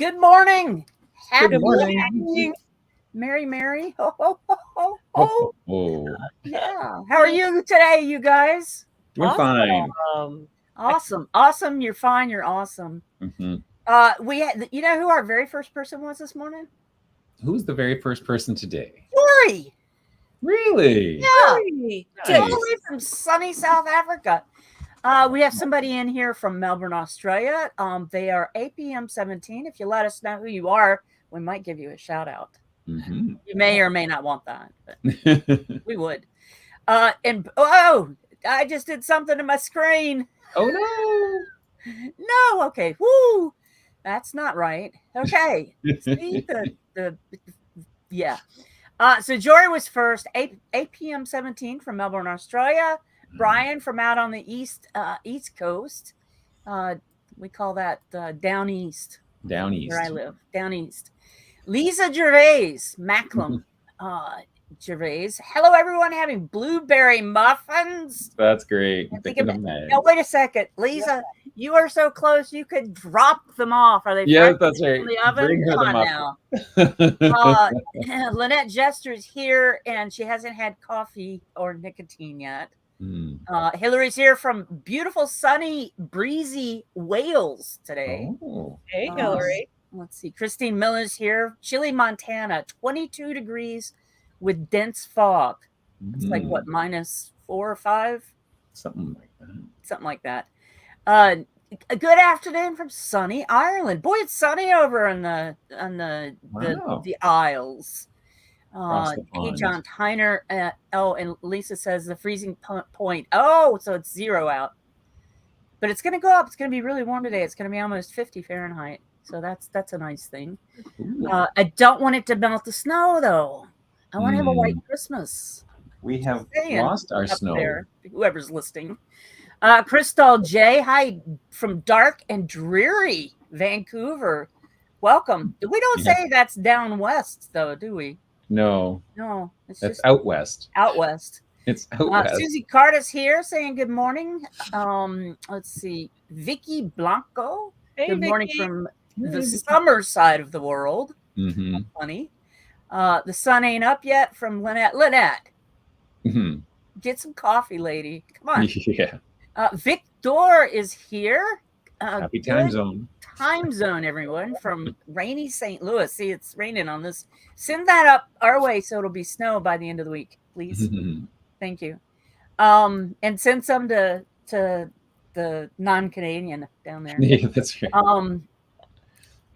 Good morning. Good Happy morning. Mary. Oh. Oh, Yeah. How are you today, you guys? we're fine. Awesome. You're fine. You're awesome. hmm You know who our very first person was this morning? Who's the very first person today? Lori. Really? Yeah. Really? Totally from sunny South Africa. We have somebody in here from Melbourne, Australia. They are APM 17. If you let us know who you are, we might give you a shout out. Mhm. You may or may not want that, but we would. I just did something to my screen. Oh no! No, okay. Woo! That's not right. Okay. See the yeah. So Jory was first, 8 p.m. 17 from Melbourne, Australia. Brian from out on the east coast. We call that down east. Down east. Where I live, down east. Lisa Gervais, Macklem. Gervais. Hello, everyone having blueberry muffins. That's great. Now, wait a second. Lisa, you are so close, you could drop them off. Are they Yes, that's right. in the oven? Bring her Come the on now. Lynette Jester's here, and she hasn't had coffee or nicotine yet. Hillary's here from beautiful, sunny, breezy Wales today. Oh. Hey, Hillary. Let's see. Christine Miller's here. Chile, Montana, 22 degrees with dense fog. It's like what, -4 or 5? Something like that. A good afternoon from sunny Ireland. Boy, it's sunny over in the Isles. Hey, John Tyner. And Lisa says the freezing point. Oh, so it's 0 out. But it's going to go up. It's going to be really warm today. It's going to be almost 50 Fahrenheit. So that's a nice thing. I don't want it to melt the snow, though. I want to have a white Christmas. We have lost our snow. There, whoever's listening. Crystal J. Hi from dark and dreary Vancouver. Welcome. We don't say that's down west, though, do we? No. It's that's just out west. Out west. It's out west. Susie Carter's here saying good morning. Let's see. Vicky Blanco. Hey, good morning Vicky. from the summer side of the world. Funny. The sun ain't up yet from Lynette. Lynette. Get some coffee, lady. Come on. Yeah. Victor is here. Happy time zone. Time zone, everyone, from rainy St. Louis. See, it's raining on this. Send that up our way so it'll be snow by the end of the week, please. Thank you. And send some to the non-Canadian down there. Yeah, that's right.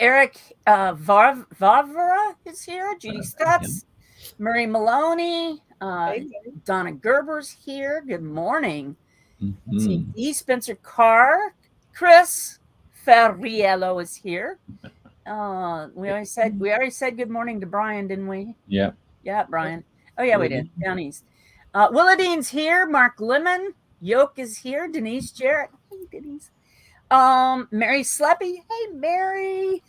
Eric Vavra is here. Judy Stutz. Murray Maloney. Donna Gerber's here. Good morning. See, E. Spencer Carr. Chris Ferriello is here. We already said good morning to Brian, didn't we? Yeah. Yeah, Brian. Oh, yeah, we did. Down east. Willadine's here. Mark Lemon. Yoke is here. Denise Jarrett. Hey, Denise. Mary Sleppy. Hey, Mary.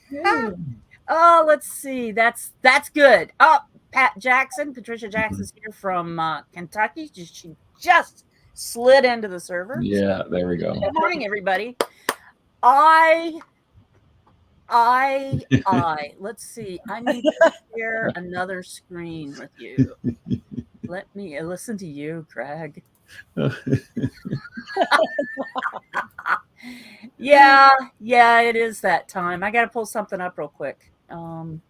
Oh, let's see. That's good. Oh, Patricia Jackson's here from Kentucky. She just slid into the server. Yeah, there we go. Good morning, everybody. Let's see. I need to share another screen with you. Let me listen to you, Craig. Yeah, it is that time. I got to pull something up real quick. For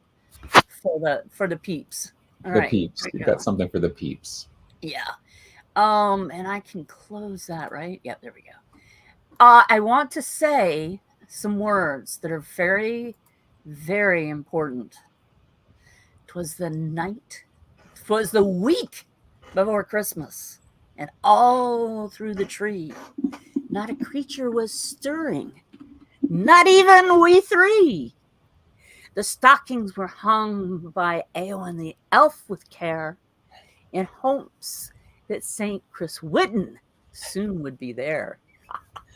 the peeps. All right, peeps. You got something for the peeps. Yeah. And I can close that, right? Yeah, there we go. I want to say some words that are very, very important. 'Twas the week before Christmas, and all through the tree, not a creature was stirring, not even we three. The stockings were hung by Eowyn the elf with care, in hopes that St. Chris Whitten soon would be there.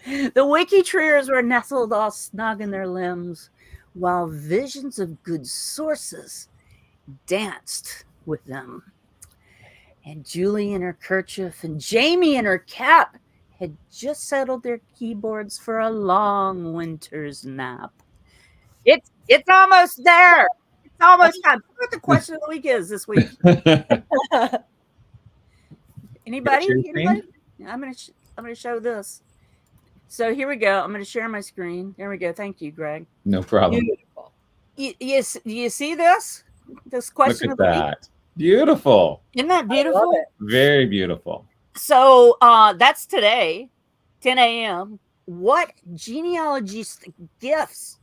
The WikiTreeers were nestled all snug in their limbs, while visions of good sources danced with them. And Julie in her kerchief and Jamie in her cap had just settled their keyboards for a long winter's nap. It's almost there. It's almost time. What the question of the week is this week? Anybody? I'm gonna show this. So here we go. I'm gonna share my screen. There we go. Thank you, Greg. No problem. Beautiful. Yes, you see this? This question Look at of the that. Beautiful. Isn't that beautiful? Very beautiful. So that's today, 10 a.m. What genealogy gifts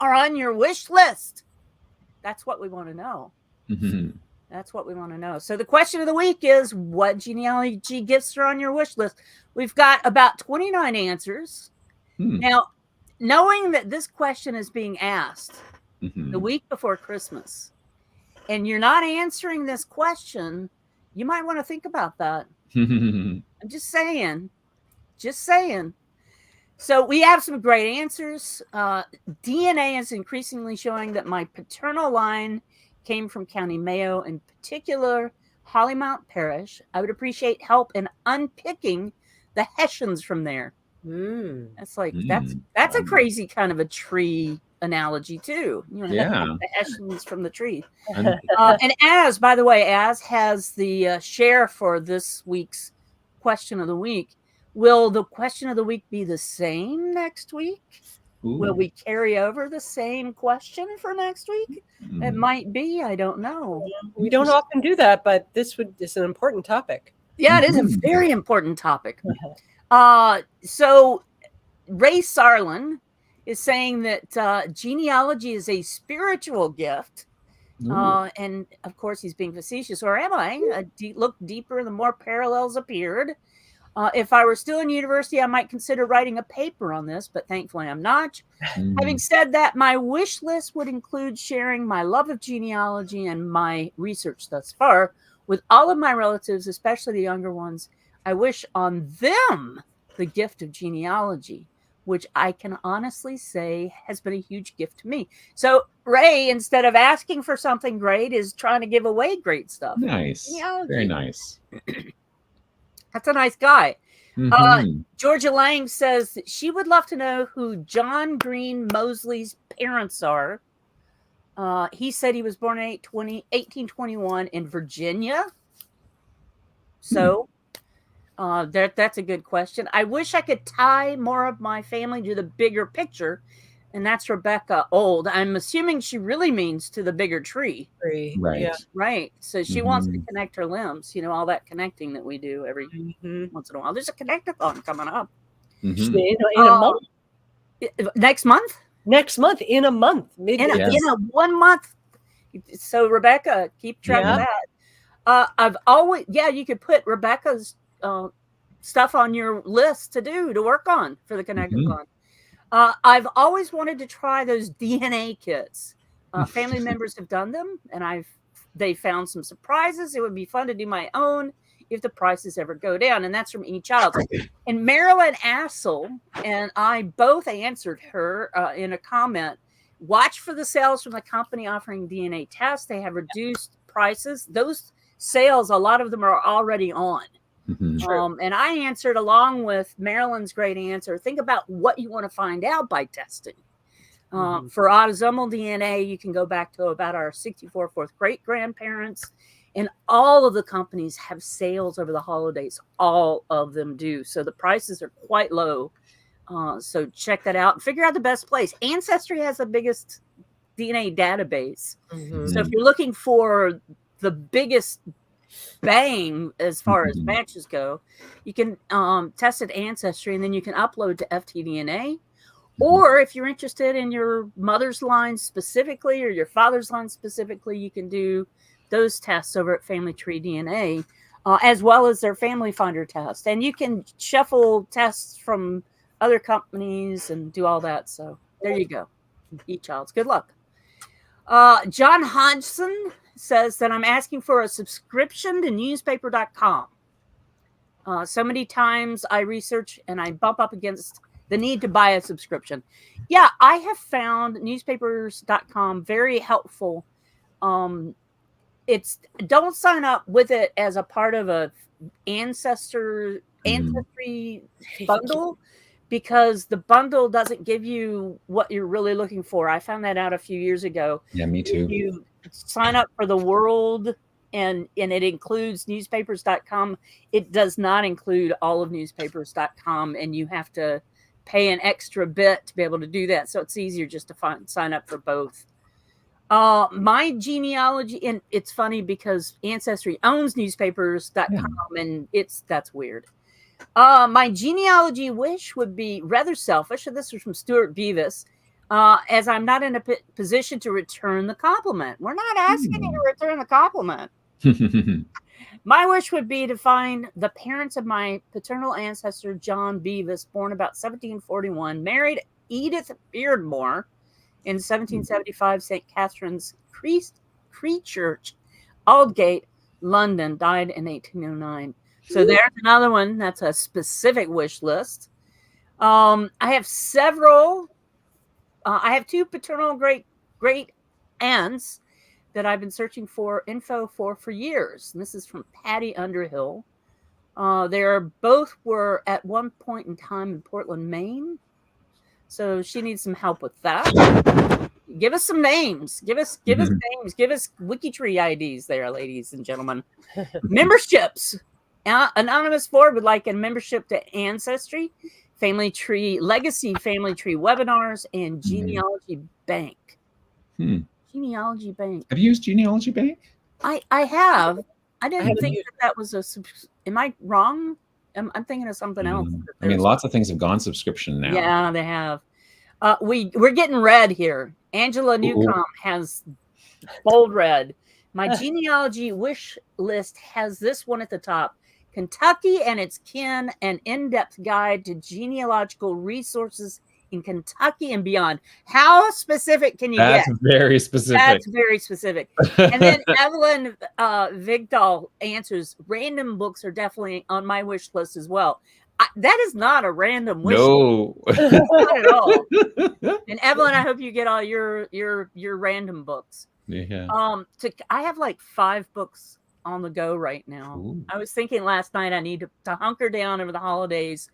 are on your wish list? That's what we want to know. That's what we want to know. So the question of the week is, what genealogy gifts are on your wish list? We've got about 29 answers. Now, knowing that this question is being asked the week before Christmas, and you're not answering this question, you might want to think about that. I'm just saying. Just saying. So we have some great answers. DNA is increasingly showing that my paternal line came from County Mayo, in particular, Hollymount Parish. I would appreciate help in unpicking the Hessians from there. That's like that's a crazy kind of a tree analogy too. You know, the Hessians from the tree. And Az, by the way, Az has the share for this week's question of the week. Will the question of the week be the same next week? Ooh. Will we carry over the same question for next week? It might be. I don't know. We don't often do that, but this is an important topic. Yeah, it is a very important topic. So Ray Sarlin is saying that genealogy is a spiritual gift. And of course, he's being facetious. Or am I? Look deeper, the more parallels appeared. If I were still in university, I might consider writing a paper on this, but thankfully I'm not. Having said that, my wish list would include sharing my love of genealogy and my research thus far with all of my relatives, especially the younger ones. I wish on them the gift of genealogy, which I can honestly say has been a huge gift to me. So Ray, instead of asking for something great, is trying to give away great stuff. Nice. Very nice. That's a nice guy. Georgia Lang says that she would love to know who John Green Mosley's parents are. He said he was born in 1821 in Virginia. So that's a good question. I wish I could tie more of my family to the bigger picture. And that's Rebecca Old. I'm assuming she really means to the bigger tree. Right. Yeah. Right. So she wants to connect her limbs, all that connecting that we do every once in a while. There's a connect-a-thon coming up. In a month. Next month? Next month, in a month. In a 1 month. So Rebecca, keep track of that. I've always, you could put Rebecca's stuff on your list to work on for the connect-a-thon. I've always wanted to try those DNA kits. Family members have done them, and they found some surprises. It would be fun to do my own if the prices ever go down, and that's from eChild. And Marilyn Assel and I both answered her in a comment. Watch for the sales from the company offering DNA tests. They have reduced prices. Those sales, a lot of them are already on. And I answered along with Marilyn's great answer. Think about what you want to find out by testing. For autosomal DNA, you can go back to about our 64 fourth great grandparents, and all of the companies have sales over the holidays. All of them do. So the prices are quite low. So check that out and figure out the best place. Ancestry has the biggest DNA database. So if you're looking for the biggest bang as far as matches go, you can test at Ancestry, and then you can upload to FTDNA. Or if you're interested in your mother's line specifically or your father's line specifically, you can do those tests over at Family Tree DNA, as well as their Family Finder test. And you can shuffle tests from other companies and do all that. So there you go. eChild's. Good luck. John Hodgson says that I'm asking for a subscription to newspaper.com. So many times I research and I bump up against the need to buy a subscription. Yeah, I have found newspapers.com very helpful. Don't sign up with it as a part of a ancestry bundle, because the bundle doesn't give you what you're really looking for. I found that out a few years ago. Yeah, me too. If you sign up for the World and it includes newspapers.com, it does not include all of newspapers.com, and you have to pay an extra bit to be able to do that. So it's easier just to sign up for both. My genealogy, and it's funny because Ancestry owns newspapers.com, and that's weird. My genealogy wish would be rather selfish. And this was from Stuart Beavis. As I'm not in a position to return the compliment. We're not asking you to return the compliment. My wish would be to find the parents of my paternal ancestor, John Beavis, born about 1741, married Edith Beardmore in 1775, St. Catherine's Cree Church, Aldgate, London, died in 1809. So there's another one. That's a specific wish list. I have several. I have 2 paternal great aunts that I've been searching for info for years. And this is from Patty Underhill. They both were at one point in time in Portland, Maine. So she needs some help with that. Give us some names. Give us names. Give us WikiTree IDs there, ladies and gentlemen. Memberships. Anonymous Ford would like a membership to Ancestry, Family Tree Legacy, Family Tree Webinars, and Genealogy Bank. Genealogy Bank. Have you used Genealogy Bank? I have. I didn't think that was a. Am I wrong? I'm thinking of something else. I mean, lots of things have gone subscription now. Yeah, they have. We're getting red here. Angela Newcomb has bold red. My genealogy wish list has this one at the top: Kentucky and its kin, an in-depth guide to genealogical resources in Kentucky and beyond. How specific can you get? That's very specific. That's very specific. And then Evelyn Vigdal answers, random books are definitely on my wish list as well. That is not a random wish list. Not at all. And Evelyn, I hope you get all your random books. Yeah. I have like 5 books on the go right now. Ooh. I was thinking last night I need to hunker down over the holidays.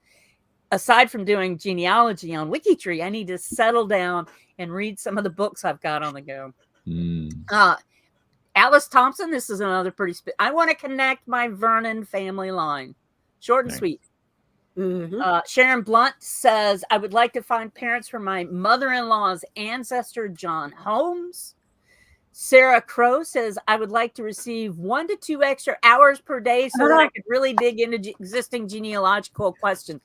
Aside from doing genealogy on WikiTree, I need to settle down and read some of the books I've got on the go. Alice Thompson, this is another pretty. I want to connect my Vernon family line. Short and sweet. Sharon Blunt says, I would like to find parents for my mother-in-law's ancestor, John Holmes. Sarah Crow says, I would like to receive 1 to 2 extra hours per day so that I could really dig into existing genealogical questions.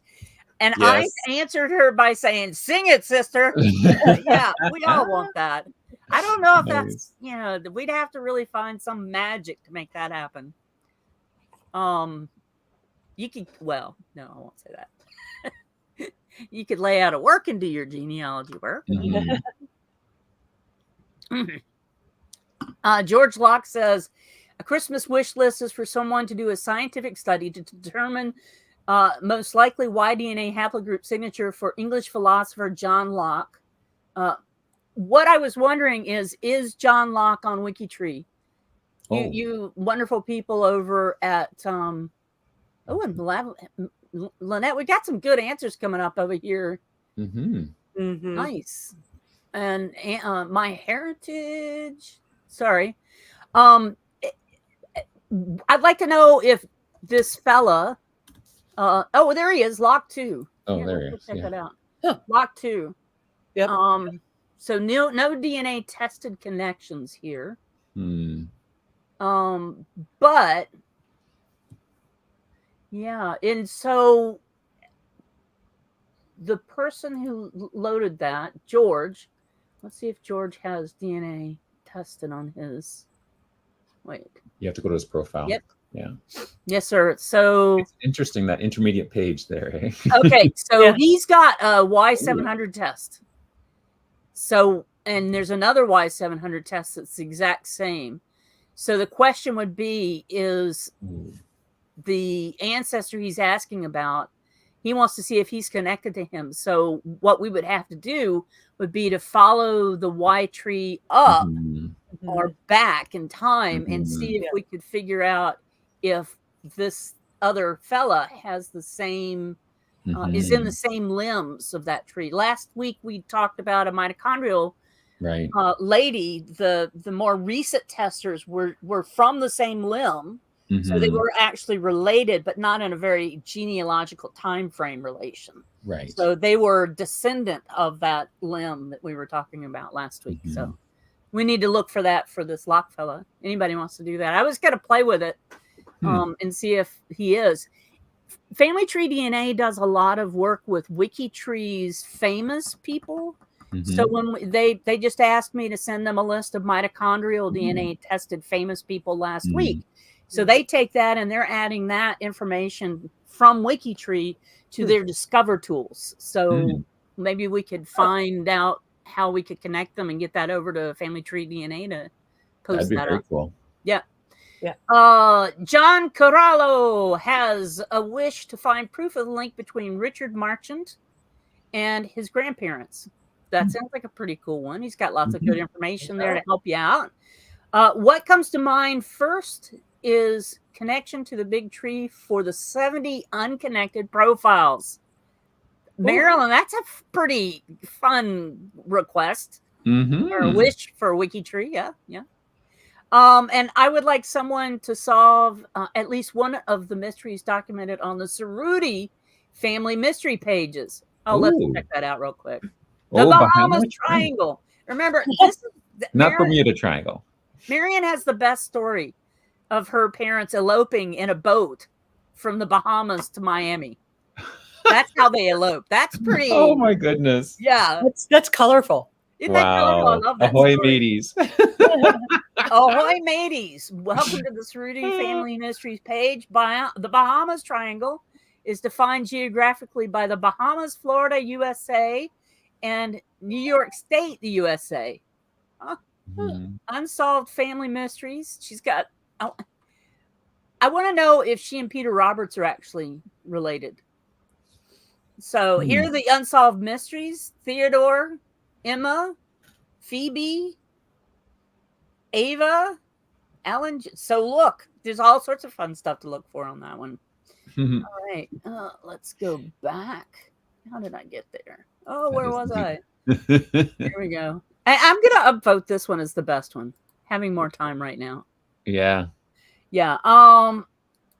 And yes. I answered her by saying, sing it, sister. Yeah, we all want that. I don't know if that's, we'd have to really find some magic to make that happen. You could, well, no, I won't say that. You could lay out a work and do your genealogy work. George Locke says, a Christmas wish list is for someone to do a scientific study to determine most likely Y-DNA haplogroup signature for English philosopher John Locke. What I was wondering is John Locke on WikiTree? You wonderful people over at and Lynette, we got some good answers coming up over here. Nice. And My Heritage. Sorry. I'd like to know if this fella. There he is, Locke 2. There he is. Check that out. Locke 2. Yep. So no DNA tested connections here. But yeah, and so the person who loaded that, George, let's see if George has DNA tested on his. Wait. You have to go to his profile. Yep. Yeah. Yes, sir. So it's interesting, that intermediate page there. Eh? Okay, so he's got a Y700 test. So, and there's another Y700 test that's the exact same. So the question would be, is the ancestor he's asking about, he wants to see if he's connected to him. So what we would have to do would be to follow the Y tree up or back in time and see if we could figure out if this other fella has the same is in the same limbs of that tree. Last week we talked about a mitochondrial Right. lady. The more recent testers were from the same limb, so they were actually related, but not in a very genealogical time frame relation. Right. So they were descendant of that limb that we were talking about last week. So we need to look for that for this Locke fella. Anybody wants to do that? I was going to play with it and see if he is. Family Tree DNA does a lot of work with WikiTree's famous people. So when they just asked me to send them a list of mitochondrial DNA tested famous people last week. So they take that and they're adding that information from WikiTree to their Discover tools. So maybe we could find out how we could connect them and get that over to Family Tree DNA to post That'd be that very up. cool. Yeah. Yeah. John Corallo has a wish to find proof of the link between Richard Marchand and his grandparents. That sounds like a pretty cool one. He's got lots of good information there to help you out. What comes to mind first is connection to the big tree for the 70 unconnected profiles. Marilyn, that's a pretty fun request or a wish for WikiTree. Yeah. And I would like someone to solve at least one of the mysteries documented on the Cerruti family mystery pages. Oh, let's check that out real quick. The Bahamas Triangle. Remember, this is not Bermuda Triangle. Marion has the best story of her parents eloping in a boat from the Bahamas to Miami. That's how they elope. That's pretty. Oh my goodness. Yeah. That's colorful. Isn't that colorful? I love that. Ahoy, story. mateys. Ahoy, mateys. Welcome to the Cerruti Family Mysteries page. The Bahamas Triangle is defined geographically by the Bahamas, Florida, USA, and New York State, the USA. Unsolved family mysteries. She's got. I want to know if she and Peter Roberts are actually related. So here are the unsolved mysteries: Theodore, Emma, Phoebe, Ava, Alan. So look, there's all sorts of fun stuff to look for on that one. All right, let's go back. How did I get there? Oh, where was I? Here we go. I'm gonna upvote this one as the best one. Having more time right now. Yeah.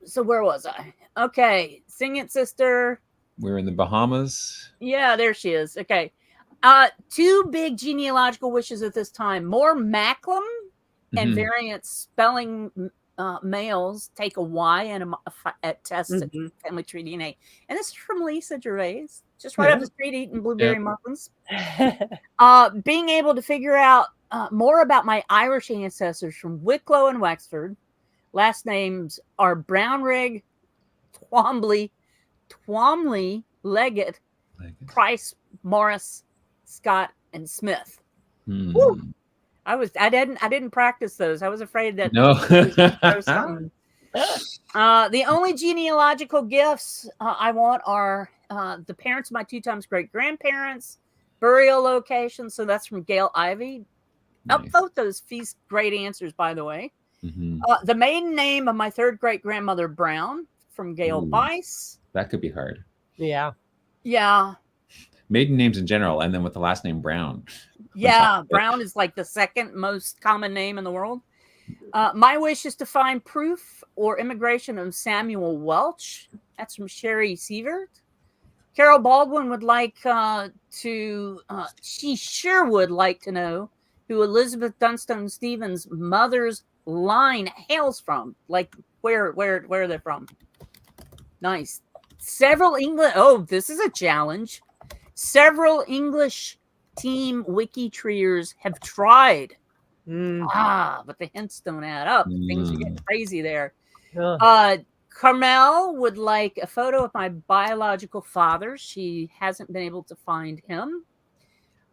So where was I? Okay, Sing It, Sister. We're in the Bahamas. Yeah, there she is. Okay. Two big genealogical wishes at this time. More Macklem and variant spelling males take a Y and a test at Family Tree DNA. And this is from Lisa Gervais, just right up the street eating blueberry muffins. Being able to figure out more about my Irish ancestors from Wicklow and Wexford. Last names are Brownrigg, Twombly, Leggett, Price, Morris, Scott, and Smith. I didn't practice those. I was afraid that the only genealogical gifts I want are the parents of my 2 times great grandparents, burial locations. So that's from Gail Ivy. Upvote those feast great answers, by the way. The maiden name of my 3rd great grandmother Brown from Gail Bice. That could be hard. Yeah. Maiden names in general, and then with the last name Brown. Yeah, Brown is like the 2nd most common name in the world. My wish is to find proof or immigration of Samuel Welch. That's from Sherry Sievert. Carol Baldwin would like she sure would like to know who Elizabeth Dunstone Stevens' mother's line hails from. Like where are they from? Nice. Several English. Oh, this is a challenge. Several English team WikiTreeers have tried. But the hints don't add up. Things are getting crazy there. Carmel would like a photo of my biological father. She hasn't been able to find him.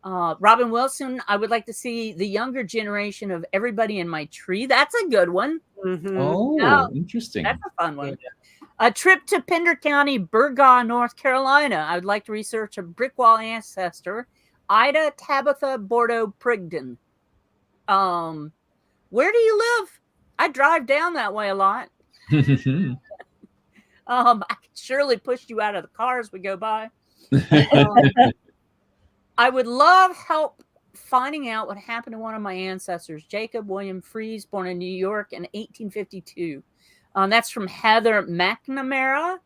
Robin Wilson, I would like to see the younger generation of everybody in my tree. That's a good one. Interesting. That's a fun one. A trip to Pender County, Burgaw, North Carolina. I would like to research a brickwall ancestor, Ida Tabitha Bordeaux Prigden. Where do you live? I drive down that way a lot. I could surely push you out of the car as we go by. I would love help finding out what happened to one of my ancestors, Jacob William Fries, born in New York in 1852. That's from Heather McNamara.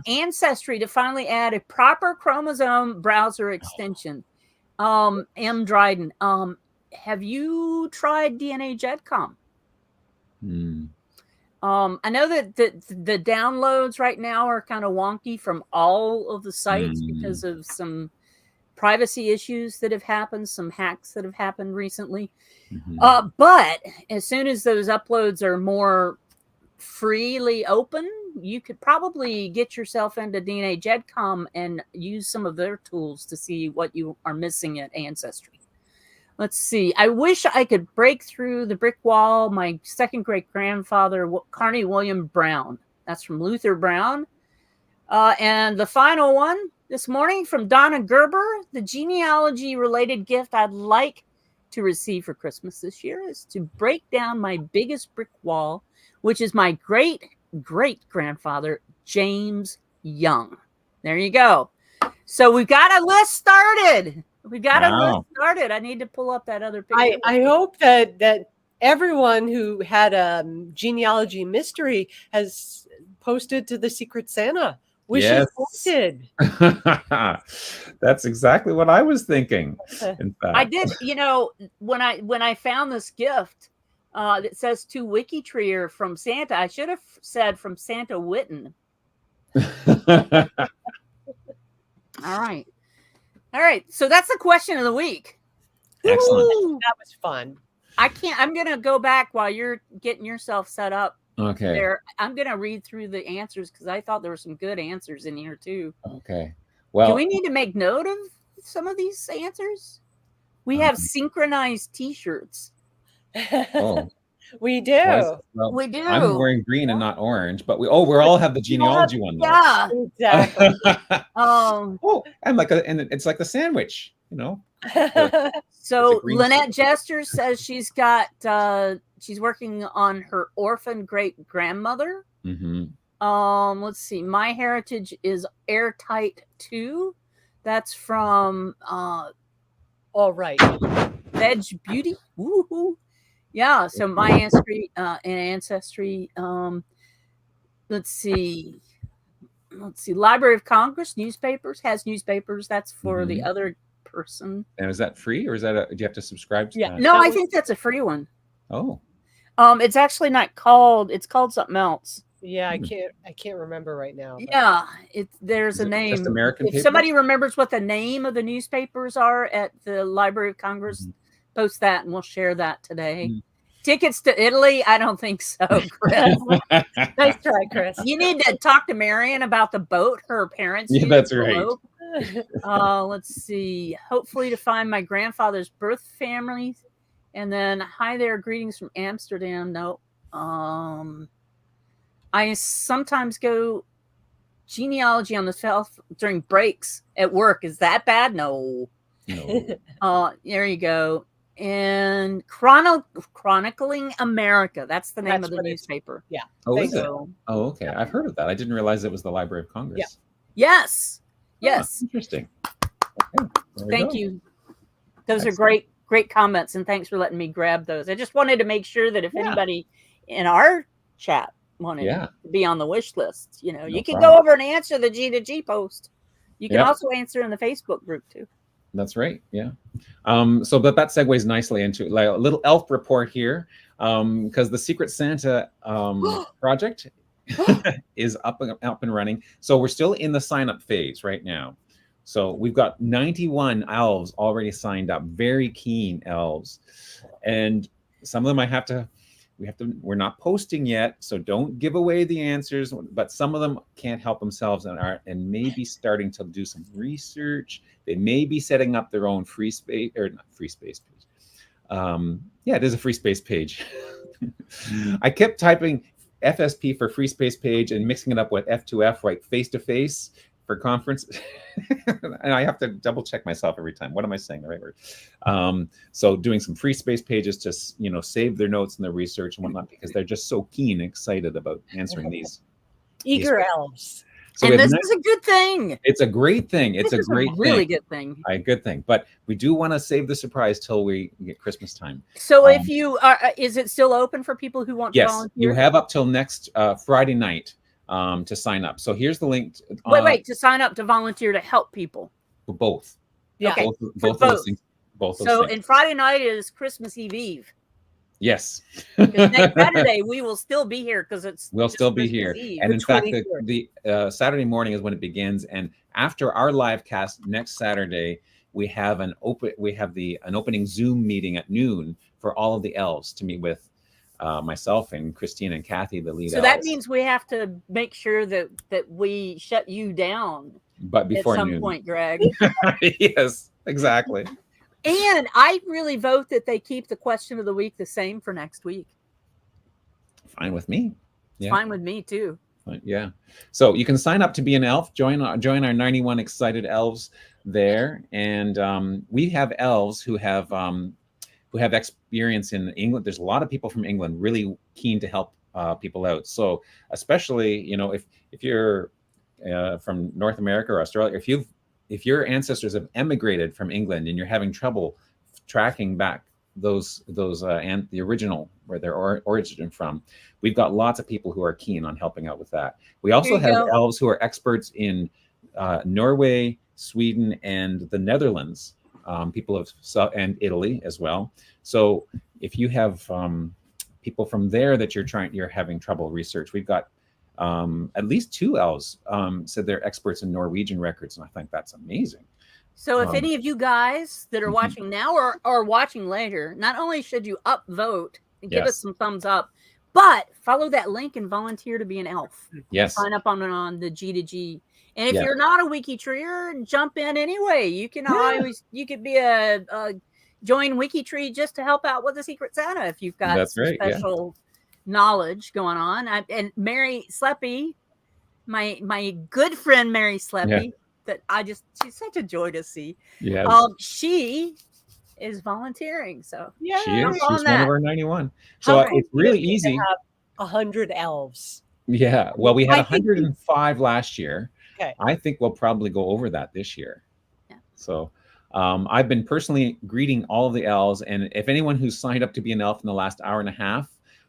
Ancestry to finally add a proper chromosome browser extension. M. Dryden. Have you tried DNA Gedcom? I know that the downloads right now are kind of wonky from all of the sites because of some privacy issues that have happened, some hacks that have happened recently. But as soon as those uploads are more freely open, you could probably get yourself into DNA Gedcom and use some of their tools to see what you are missing at Ancestry. Let's see. I wish I could break through the brick wall. My second great grandfather, Carney William Brown. That's from Luther Brown. And the final one this morning from Donna Gerber. The genealogy related gift I'd like to receive for Christmas this year is to break down my biggest brick wall, which is my great great grandfather, James Young. There you go. So we've got a list started. We got a list started. I need to pull up that other picture. I hope that everyone who had a genealogy mystery has posted to the Secret Santa. Wishes wanted. That's exactly what I was thinking. In fact, I did. When I found this gift that says to WikiTree from Santa, I should have said from Santa Witten. All right. So that's the question of the week. Excellent. Woo! That was fun. I'm going to go back while you're getting yourself set up. Okay. There, I'm going to read through the answers because I thought there were some good answers in here too. Okay. Well, do we need to make note of some of these answers? We have synchronized T-shirts. Oh, we do. Well, we do. I'm wearing green and not orange, but we all have the genealogy one. Though. Yeah, exactly. And it's like the sandwich, So Lynette Jester says she's working on her orphan great grandmother. Let's see. My heritage is airtight too. That's from all right. Veg Beauty. Woohoo. Yeah. So my ancestry. Let's see. Library of Congress newspapers has newspapers. That's for the other person. And is that free, or is that do you have to subscribe to that? No, I think that's a free one. Oh. It's actually not called. It's called something else. Yeah, I can't remember right now. But. Yeah, there's a name. Just American if somebody remembers what the name of the newspapers are at the Library of Congress, post that and we'll share that today. Tickets to Italy? I don't think so, Chris. Nice try, Chris. You need to talk to Marion about the boat her parents used. That's right. Let's see. Hopefully to find my grandfather's birth family. And then, hi there, greetings from Amsterdam. No. I sometimes go genealogy on the self during breaks at work. Is that bad? No. There you go. And Chronicling America. That's the name of the newspaper. Yeah. Oh, is it? Oh, okay. I've heard of that. I didn't realize it was the Library of Congress. Yeah. Yes. Interesting. Okay. Thank you. Those are great comments, and thanks for letting me grab those. I just wanted to make sure that if anybody in our chat wanted to be on the wish list, you can go over and answer the G2G post. You can also answer in the Facebook group too. That's right. Yeah. So that segues nicely into like a little elf report here, because the Secret Santa project is up and running. So we're still in the sign up phase right now. So we've got 91 elves already signed up, very keen elves, and some of them we're not posting yet, so don't give away the answers, but some of them can't help themselves and may be starting to do some research. They may be setting up their own free space page. It is a free space page. I kept typing FSP for free space page and mixing it up with F2F, like face-to-face for conference. And I have to double check myself every time. What am I saying? The right word. So doing some free space pages to, save their notes and their research and whatnot, because they're just so keen and excited about answering these. Eager elves. So and this is a good thing. It's a great thing. It's a great really thing. good thing. A good thing. But we do want to save the surprise till we get Christmas time. So if you are, is it still open for people who want to volunteer? Yes, you have up till next Friday night to sign up. So here's the link. Wait, to sign up to volunteer to help people. Both. Yeah. Okay. Both those things. Both those things. And Friday night is Christmas Eve. Yes. Because next Saturday we will still be here because we'll still be here. And in fact, the Saturday morning is when it begins. And after our live cast next Saturday, we have an opening Zoom meeting at noon for all of the elves to meet with myself and Christine and Kathy, the lead. So that means we have to make sure that we shut you down. But before at some noon. point, Greg. Yes, exactly. And I really vote that they keep the question of the week the same for next week. Fine with me. Yeah. Fine with me too. Yeah. So you can sign up to be an elf. Join our 91 excited elves there, and we have elves who have experience in England. There's a lot of people from England really keen to help people out. So especially, you know, if you're from North America or Australia, if your ancestors have emigrated from England and you're having trouble tracking back those and the original where their origin from, we've got lots of people who are keen on helping out with that. We also have elves who are experts in Norway, Sweden, and the Netherlands, people of and Italy as well. So if you have people from there that you're having trouble research, we've got at least 2 elves said they're experts in Norwegian records, and I think that's amazing. So if any of you guys that are watching now or watching later, not only should you upvote and give us some thumbs up, but follow that link and volunteer to be an elf. Yes. Sign up on the G2G. And if you're not a WikiTreeer, jump in anyway. You can you could be a join WikiTree just to help out with the Secret Santa if you've got special knowledge going on. And Mary Sleppy, my good friend Mary Sleppy, that she's such a joy to see. Yes. She is volunteering. So she is. She's one of our 91. So it's really easy. 100 elves. Yeah. Well, we had 105 last year. Okay. I think we'll probably go over that this year. Yeah. So I've been personally greeting all of the elves, and if anyone who's signed up to be an elf in the last hour and a half,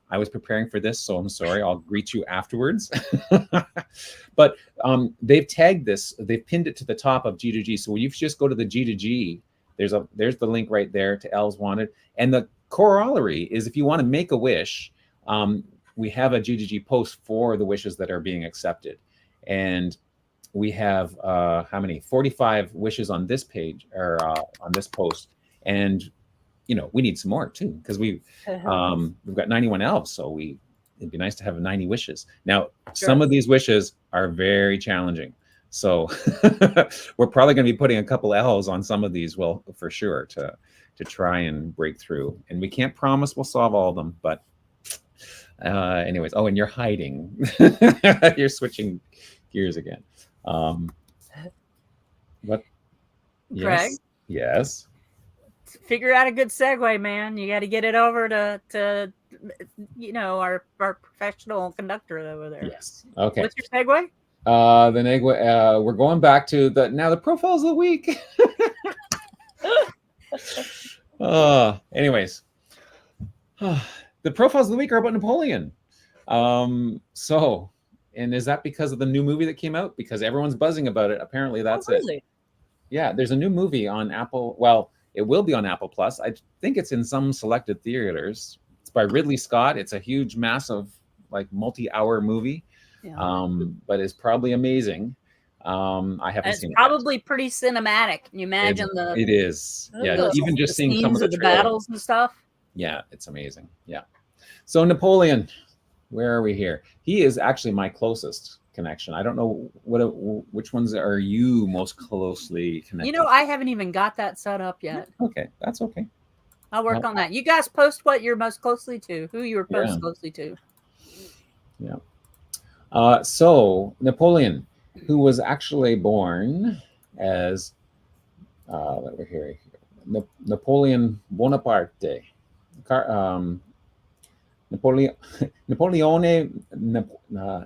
I was preparing for this, so I'm sorry. I'll greet you afterwards. But they've tagged this. They've pinned it to the top of G2G. So when you just go to the G2G, there's the link right there to Elves Wanted. And the corollary is if you want to make a wish, we have a G2G post for the wishes that are being accepted. And we have how many? 45 wishes on this page or on this post. And you know, we need some more too, because we've got 91 elves, so it'd be nice to have 90 wishes. Now, some of these wishes are very challenging, so we're probably going to be putting a couple elves on some of these, well, for sure, to try and break through. And we can't promise we'll solve all of them, but anyways. Oh, and you're hiding. You're switching gears again. What? Greg? Yes. Figure out a good segue, man. You got to get it over to you know, our professional conductor over there. Yes. Okay. What's your segue? We're going back to the profiles of the week. Anyways, the profiles of the week are about Napoleon. So, and is that because of the new movie that came out? Because everyone's buzzing about it. Apparently, that's it. Yeah, there's a new movie on Apple. Well, it will be on Apple Plus. I think it's in some selected theaters. It's by Ridley Scott. It's a huge, massive, like multi-hour movie, but it's probably amazing. I haven't seen it. It's probably pretty cinematic. Can you imagine It is. Yeah, even just seeing some of the battles and stuff. Yeah, it's amazing. Yeah. So Napoleon, where are we here? He is actually my closest connection. I don't know which ones are you most closely connected. You know, I haven't even got that set up yet. Okay, that's okay. I'll work on that. You guys post what you're most closely to, who you're most closely to. Yeah. So Napoleon, who was actually born as we're here, Napoleon Bonaparte. Napoleone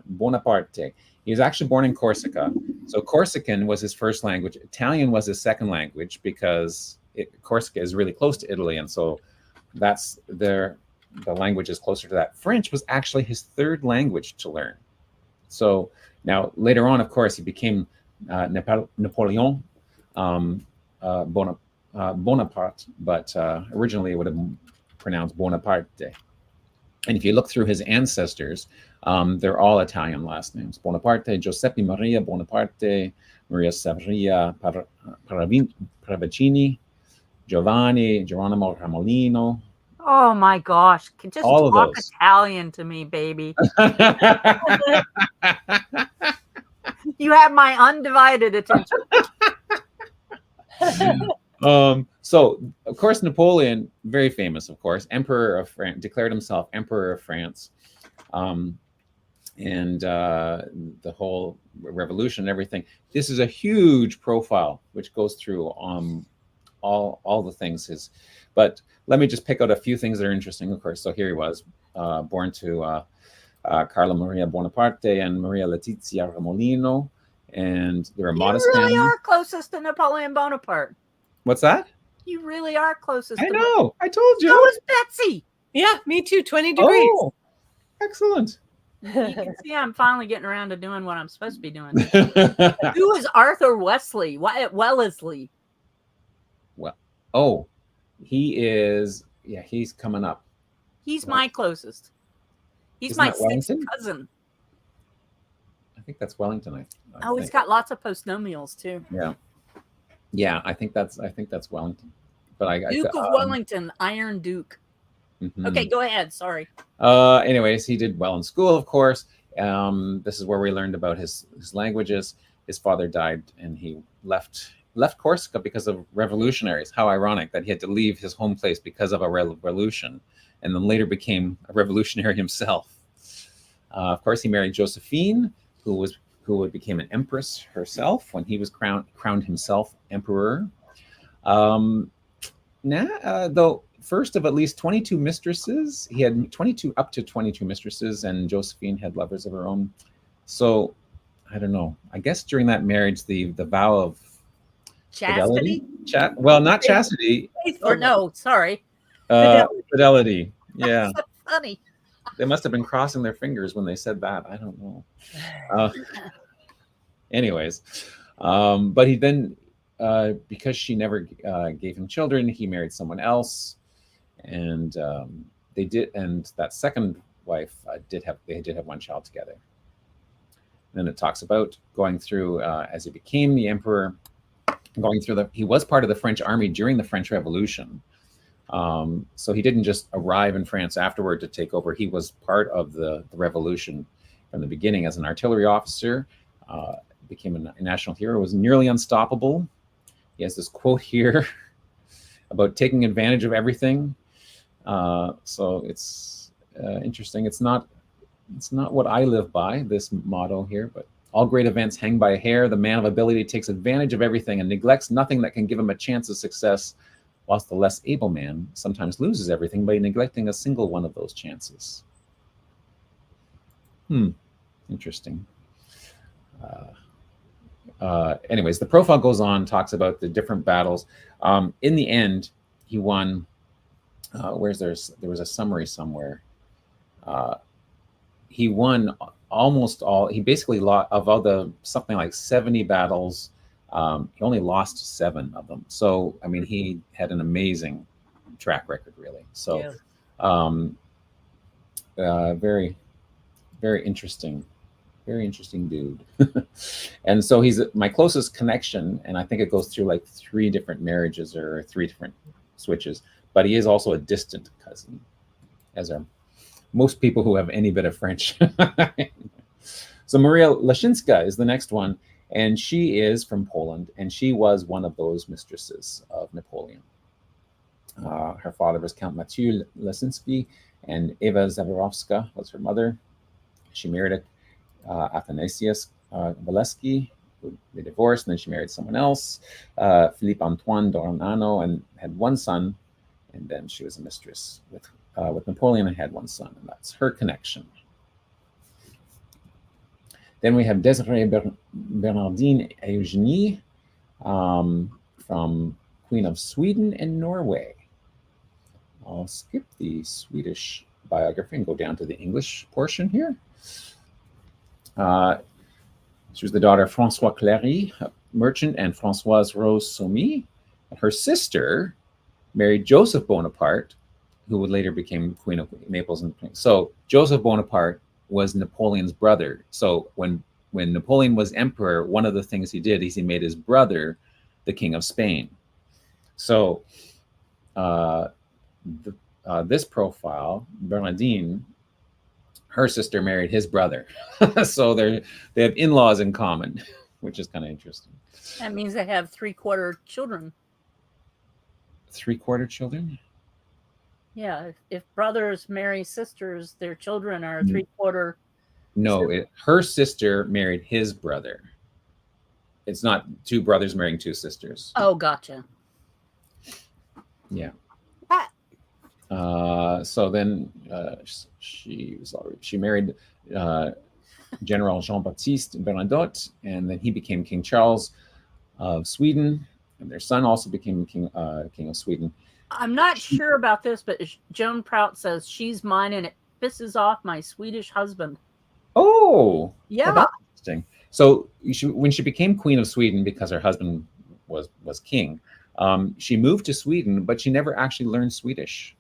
Bonaparte. He was actually born in Corsica. So Corsican was his first language. Italian was his second language because Corsica is really close to Italy, and so that's the language is closer to that. French was actually his third language to learn. So now later on, of course, he became Napoleon Bonaparte, but originally it would have been pronounced Bonaparte. And if you look through his ancestors, they're all Italian last names. Bonaparte, Giuseppe Maria Bonaparte, Maria Saveria Paravicini, Giovanni, Geronimo Ramolino. Oh my gosh. Just all of talk those. Italian to me, baby. You have my undivided attention. So, of course, Napoleon, very famous, of course, Emperor of France, declared himself Emperor of France. And the whole revolution and everything. This is a huge profile, which goes through all the things. But let me just pick out a few things that are interesting, of course. So here he was, born to Carlo Maria Bonaparte and Maria Letizia Ramolino. And they're a modest family. You really are closest to Napoleon Bonaparte. What's that? You really are closest. I know. I told you. So is Betsy. Yeah, me too. 20 degrees. Oh, excellent. You can see I'm finally getting around to doing what I'm supposed to be doing. Who is Arthur Wesley? Wellesley? Well, oh, he is. Yeah, he's coming up. He's my closest. He's Isn't my that Wellington? sixth cousin. I think that's Wellington. Oh, he's got lots of postnomials too. Yeah, yeah. I think that's Wellington. But Duke of Wellington, Iron Duke. Mm-hmm. Okay, go ahead. Sorry. Anyways, he did well in school, of course. This is where we learned about his languages. His father died, and he left Corsica because of revolutionaries. How ironic that he had to leave his home place because of a revolution, and then later became a revolutionary himself. Of course, he married Josephine, who became an empress herself when he was crowned himself emperor. Though first of at least 22 mistresses, he had up to 22 mistresses, and Josephine had lovers of her own. So I don't know. I guess during that marriage, the vow of chastity. Not chastity. Or no, sorry. Fidelity. Yeah. That's so funny. They must have been crossing their fingers when they said that. I don't know. Anyways, but he then, because she never gave him children, he married someone else, and they did. And that second wife did have one child together. Then it talks about going through as he became the emperor, he was part of the French army during the French Revolution. So he didn't just arrive in France afterward to take over. He was part of the revolution from the beginning as an artillery officer, became a national hero, was nearly unstoppable. He has this quote here about taking advantage of everything. So it's interesting. It's not what I live by, this motto here, but all great events hang by a hair. The man of ability takes advantage of everything and neglects nothing that can give him a chance of success, whilst the less able man sometimes loses everything by neglecting a single one of those chances. Interesting. Anyways, the profile goes on, talks about the different battles. In the end, he won. There was a summary somewhere. He won almost all. He basically lost of all the something like 70 battles. He only lost 7 of them. So, I mean, he had an amazing track record, really. So, yeah. Very, very interesting dude. And so he's my closest connection, and I think it goes through like 3 different marriages or 3 different switches. But he is also a distant cousin, as are most people who have any bit of French. So Maria Lashinska is the next one. And she is from Poland, and she was one of those mistresses of Napoleon. Her father was Count Mathieu Lesinski, and Eva Zaborowska was her mother. She married Athanasius Waleski, who they divorced, and then she married someone else, Philippe Antoine Dornano, and had one son. And then she was a mistress with with Napoleon and had one son, and that's her connection. Then we have Désirée Bernardine Eugénie, from Queen of Sweden and Norway. I'll skip the Swedish biography and go down to the English portion here. She was the daughter of François Cléry, a merchant, and Françoise Rose Somy. Her sister married Joseph Bonaparte, who would later become Queen of Naples. So Joseph Bonaparte was Napoleon's brother. So when Napoleon was emperor, one of the things he did is he made his brother the King of Spain. So this profile, Bernardine, her sister married his brother. So they have in-laws in common, which is kind of interesting. That means they have 3/4 children. 3/4 children? Yeah, if brothers marry sisters, their children are 3/4. No, her sister married his brother. It's not two brothers marrying two sisters. Oh, gotcha. Yeah. So then she married General Jean-Baptiste Bernadotte, and then he became King Charles of Sweden, and their son also became king of Sweden. I'm not sure about this, but Joan Prout says she's mine, and it pisses off my Swedish husband. Oh, yeah, well, that's interesting. So when she became Queen of Sweden, because her husband was king, she moved to Sweden, but she never actually learned Swedish.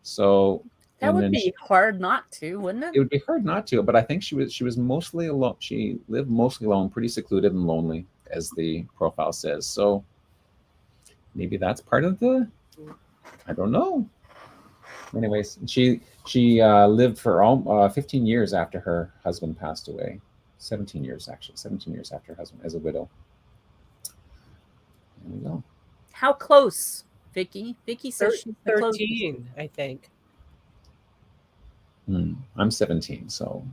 So that would be hard not to, wouldn't it? It would be hard not to, but I think she was mostly alone. She lived mostly alone, pretty secluded and lonely, as the profile says. So maybe that's part of the, I don't know. Anyways, she lived for 15 years after her husband passed away. 17 years, actually. 17 years after her husband, as a widow. There we go. How close, Vicky? Vicky says she's 13, I think. I'm 17, so.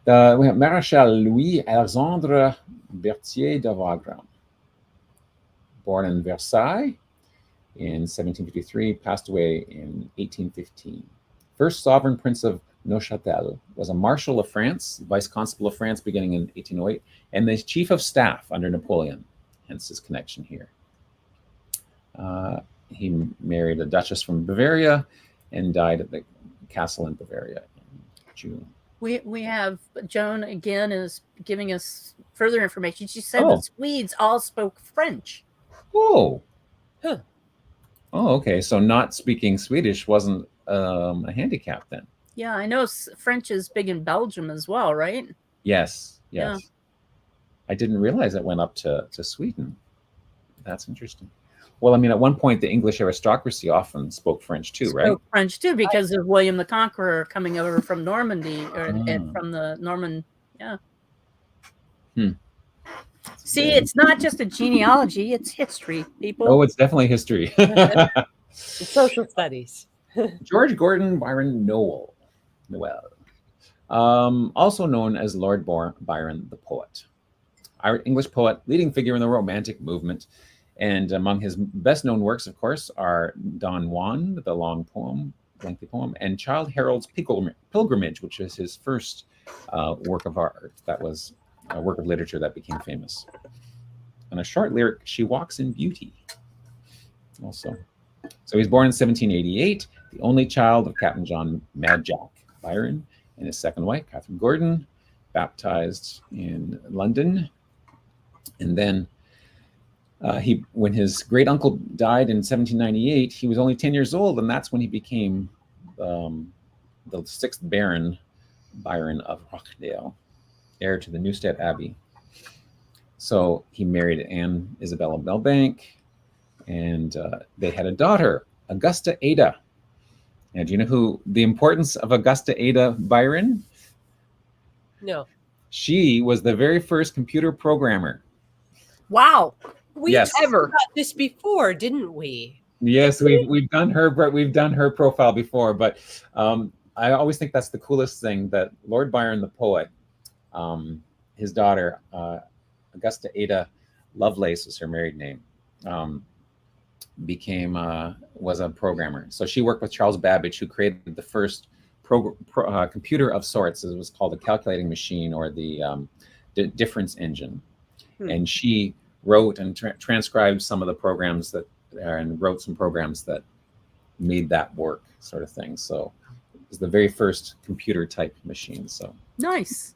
We have Maréchal Louis Alexandre Berthier de Wagram, born in Versailles in 1753, passed away in 1815. First sovereign prince of Neuchâtel, was a marshal of France, vice constable of France beginning in 1808, and the chief of staff under Napoleon, hence his connection here. He married a duchess from Bavaria and died at the castle in Bavaria in June. We have Joan again is giving us further information. She said the Swedes all spoke French. Oh. Huh. Oh, okay. So not speaking Swedish wasn't a handicap then. Yeah, I know French is big in Belgium as well, right? Yes. Yes. Yeah. I didn't realize it went up to Sweden. That's interesting. Well, I mean, at one point, the English aristocracy often spoke French too, right? Spoke French too, because of William the Conqueror coming over from Normandy, and from the Norman, yeah. See, it's not just a genealogy, it's history, people. Oh, it's definitely history. Social studies. George Gordon Byron Noel. Also known as Lord Byron the poet. English poet, leading figure in the Romantic movement. And among his best-known works, of course, are Don Juan, the lengthy poem, and Childe Harold's Pilgrimage, which is his first work of art. That was a work of literature that became famous. And a short lyric, She Walks in Beauty, also. So he's born in 1788, the only child of Captain John Mad Jack Byron and his second wife, Catherine Gordon, baptized in London. And then when his great uncle died in 1798, he was only 10 years old, and that's when he became the 6th Baron Byron of Rochdale, heir to the Newstead Abbey. So he married Anne Isabella Melbank, and they had a daughter, Augusta Ada. And do you know the importance of Augusta Ada Byron? No. She was the very first computer programmer. Wow. We talked about this before, didn't we? Yes, we've done her profile before, but I always think that's the coolest thing, that Lord Byron the poet, his daughter Augusta Ada Lovelace was her married name. was a programmer. So she worked with Charles Babbage, who created the first computer of sorts. It was called a calculating machine, or the difference engine. And she wrote and transcribed some of the programs and wrote some programs that made that work, sort of thing. So it was the very first computer type machine. So nice.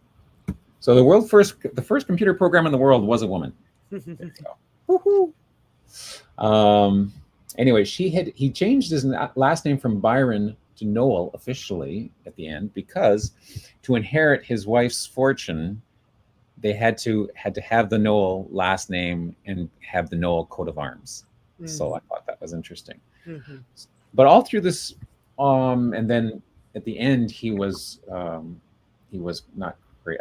So the first computer program in the world was a woman. There you go. Woohoo! Anyway, he changed his last name from Byron to Noel officially at the end, because to inherit his wife's fortune, they had to have the Noel last name and have the Noel coat of arms. So I thought that was interesting. But all through this, and then at the end, he was not great.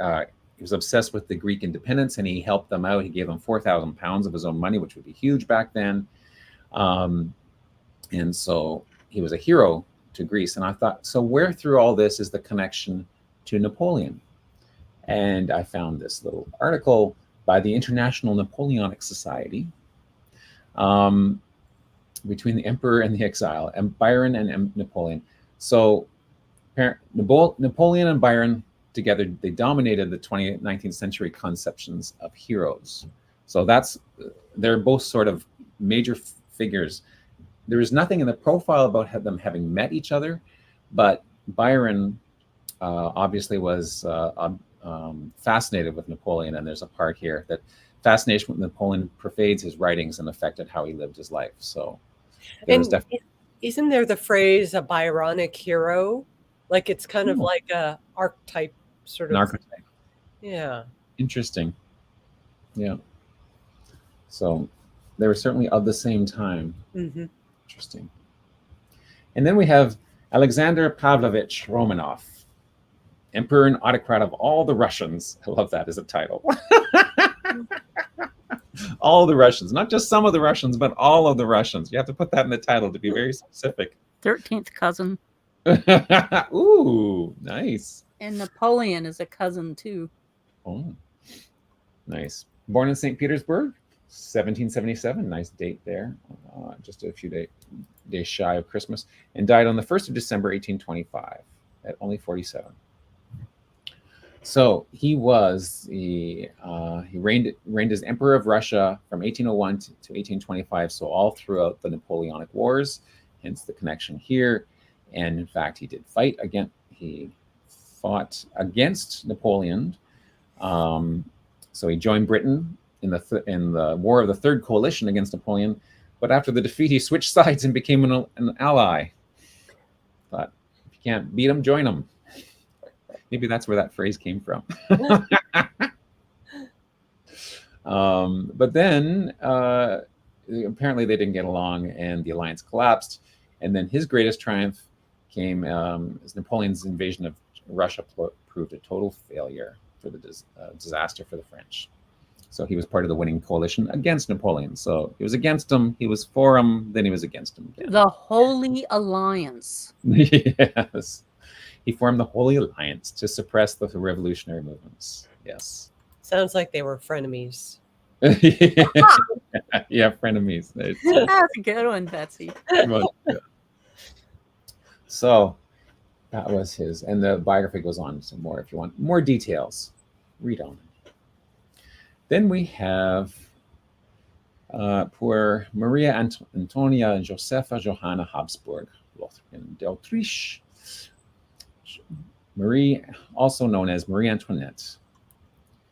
He was obsessed with the Greek independence, and he helped them out. He gave them 4,000 pounds of his own money, which would be huge back then. And so he was a hero to Greece. And I thought, so where through all this is the connection to Napoleon? And I found this little article by the International Napoleonic Society, between the Emperor and the Exile, and Byron and Napoleon. So Napoleon and Byron together, they dominated the 19th century conceptions of heroes. So they're both sort of major figures. There is nothing in the profile about them having met each other, but Byron obviously was fascinated with Napoleon, and there's a part here that fascination with Napoleon pervades his writings and affected how he lived his life. So isn't there the phrase a Byronic hero? Like it's kind of like a archetype sort of. An archetype. Yeah. Interesting. Yeah. So they were certainly of the same time. Interesting. And then we have Alexander Pavlovich Romanov, Emperor and Autocrat of all the Russians. I love that as a title. All the Russians, not just some of the Russians, but all of the Russians. You have to put that in the title to be very specific. 13th cousin. Ooh, nice. And Napoleon is a cousin too. Oh, nice. Born in St. Petersburg, 1777. Nice date there. Just a few days shy of Christmas. And died on the 1st of December, 1825, at only 47. So he reigned as Emperor of Russia from 1801 to 1825. So all throughout the Napoleonic Wars, hence the connection here. And in fact, he did fight against. He fought against Napoleon. So he joined Britain in the War of the Third Coalition against Napoleon. But after the defeat, he switched sides and became an ally. But if you can't beat him, join him. Maybe that's where that phrase came from. But then apparently they didn't get along, and the alliance collapsed. And then his greatest triumph came as Napoleon's invasion of Russia proved a total failure for the disaster for the French. So he was part of the winning coalition against Napoleon. So he was against him, he was for him, then he was against him again. The Holy Alliance. Yes. He formed the Holy Alliance to suppress the revolutionary movements. Yes. Sounds like they were frenemies. Yeah, frenemies. That's a good one, Betsy. So that was his. And the biography goes on some more if you want more details. Read on. Then we have poor Maria Antonia Josepha Johanna Habsburg, Lothringen d'Autriche. Marie, also known as Marie Antoinette,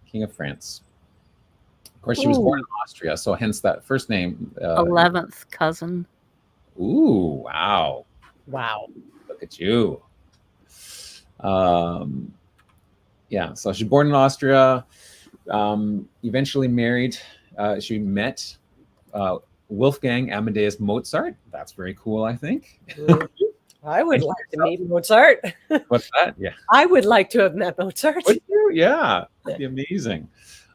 King of France. Of course, she was born in Austria, so hence that first name. 11th cousin. Ooh, wow. Wow. Look at you. Yeah, so she's born in Austria, eventually married. She met Wolfgang Amadeus Mozart. That's very cool, I think. I would like to meet Mozart. What's that? Yeah. I would like to have met Mozart. Would you? Yeah, that'd be amazing.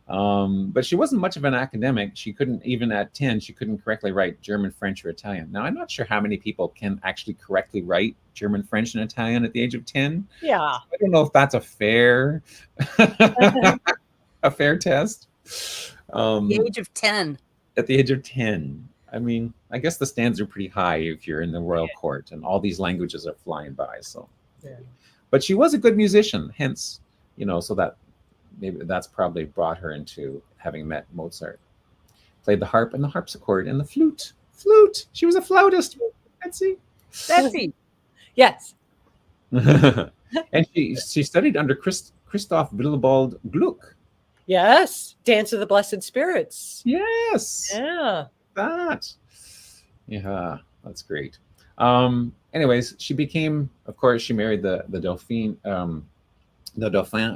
But she wasn't much of an academic. She couldn't, even at 10, she couldn't correctly write German, French, or Italian. Now, I'm not sure how many people can actually correctly write German, French, and Italian at the age of 10. Yeah. I don't know if that's a fair a fair test. The age of 10. At the age of 10. I mean, I guess the standards are pretty high if you're in the royal court, and all these languages are flying by. So, but she was a good musician, hence, so that maybe that's probably brought her into having met Mozart. Played the harp and the harpsichord and the flute. Flute. She was a flautist. Betsy. Yes. And she studied under Christoph Willibald Gluck. Yes. Dance of the Blessed Spirits. Yes. Yeah. Yeah, that's great. Anyways, she became, of course, she married the Dauphin,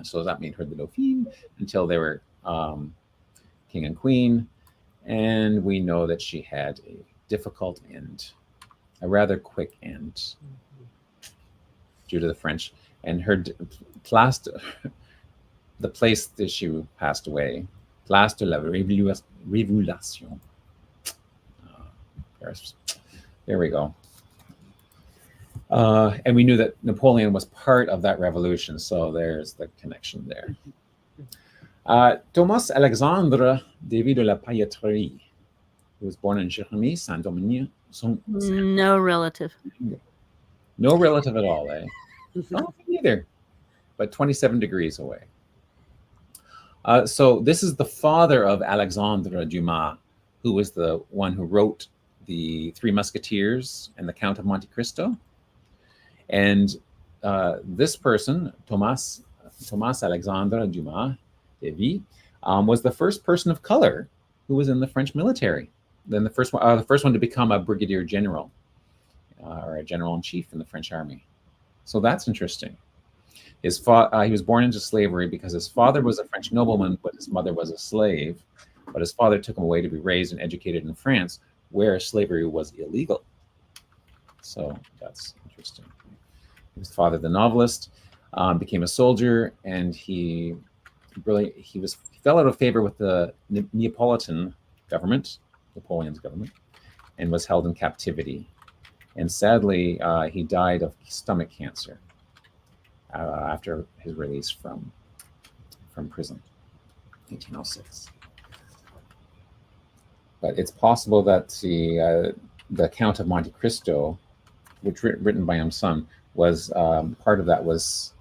so that made her the Dauphine until they were king and queen. And we know that she had a difficult end, a rather quick end, due to the French. And the place that she passed away, Place de la Révolution. There we go. And we knew that Napoleon was part of that revolution, so there's the connection there. Thomas Alexandre David de la Pailletterie, who was born in Jérémy, Saint-Domingue. No relative. No relative at all, eh? No, neither. But 27 degrees away. So this is the father of Alexandre Dumas, who was the one who wrote the Three Musketeers and the Count of Monte Cristo. And this person, Thomas Alexandre Dumas Davy, was the first person of color who was in the French military. Then the first one to become a brigadier general or a general-in-chief in the French army. So that's interesting. He was born into slavery because his father was a French nobleman, but his mother was a slave. But his father took him away to be raised and educated in France, where slavery was illegal. So that's interesting. His father, the novelist, became a soldier, and he fell out of favor with the Neapolitan government, Napoleon's government, and was held in captivity. And sadly, he died of stomach cancer after his release from prison, 1806. But it's possible that the Count of Monte Cristo, which written by his son, was part of that was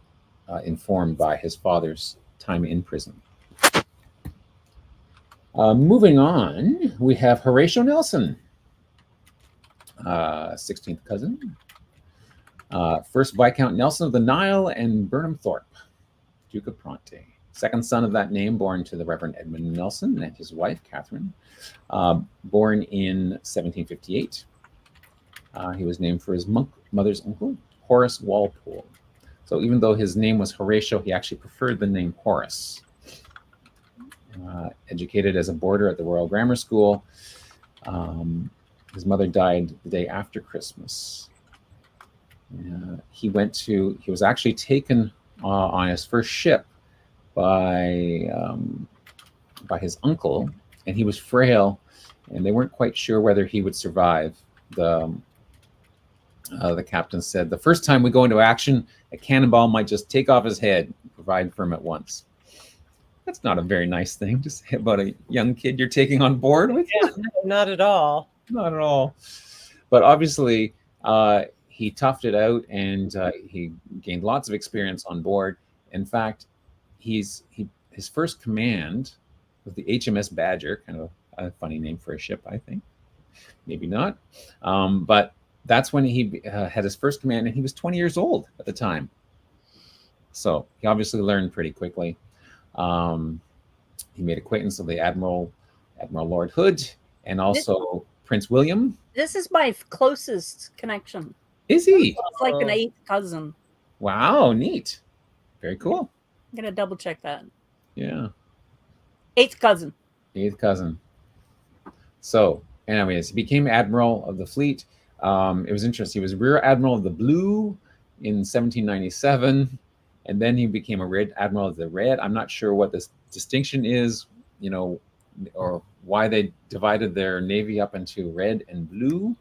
informed by his father's time in prison. Moving on, we have Horatio Nelson, 16th cousin, first Viscount Nelson of the Nile and Burnham Thorpe, Duke of Bronte, second son of that name, born to the Reverend Edmund Nelson and his wife Catherine, born in 1758. He was named for his mother's uncle, Horace Walpole. So even though his name was Horatio, he actually preferred the name Horace. Educated as a boarder at the Royal Grammar School. His mother died the day after Christmas. He was actually taken on his first ship by his uncle, and he was frail, and they weren't quite sure whether he would survive. The captain said, "The first time we go into action, a cannonball might just take off his head, provide for him at once." That's not a very nice thing to say about a young kid you're taking on board with. Yeah, no, not at all. Not at all. But obviously, he toughed it out, and he gained lots of experience on board. In fact, his first command was the HMS Badger, kind of a funny name for a ship, I think. Maybe not. But that's when he had his first command, and he was 20 years old at the time. So he obviously learned pretty quickly. He made acquaintance of the Admiral Lord Hood, and also Prince William. This is my closest connection. Is he? It's like an 8th cousin. Wow, neat. Very cool. I'm going to double check that. Yeah. 8th cousin. 8th cousin. So, anyways, he became Admiral of the fleet. It was interesting. He was Rear Admiral of the Blue in 1797, and then he became a Rear Admiral of the Red. I'm not sure what this distinction is, or why they divided their navy up into red and blue.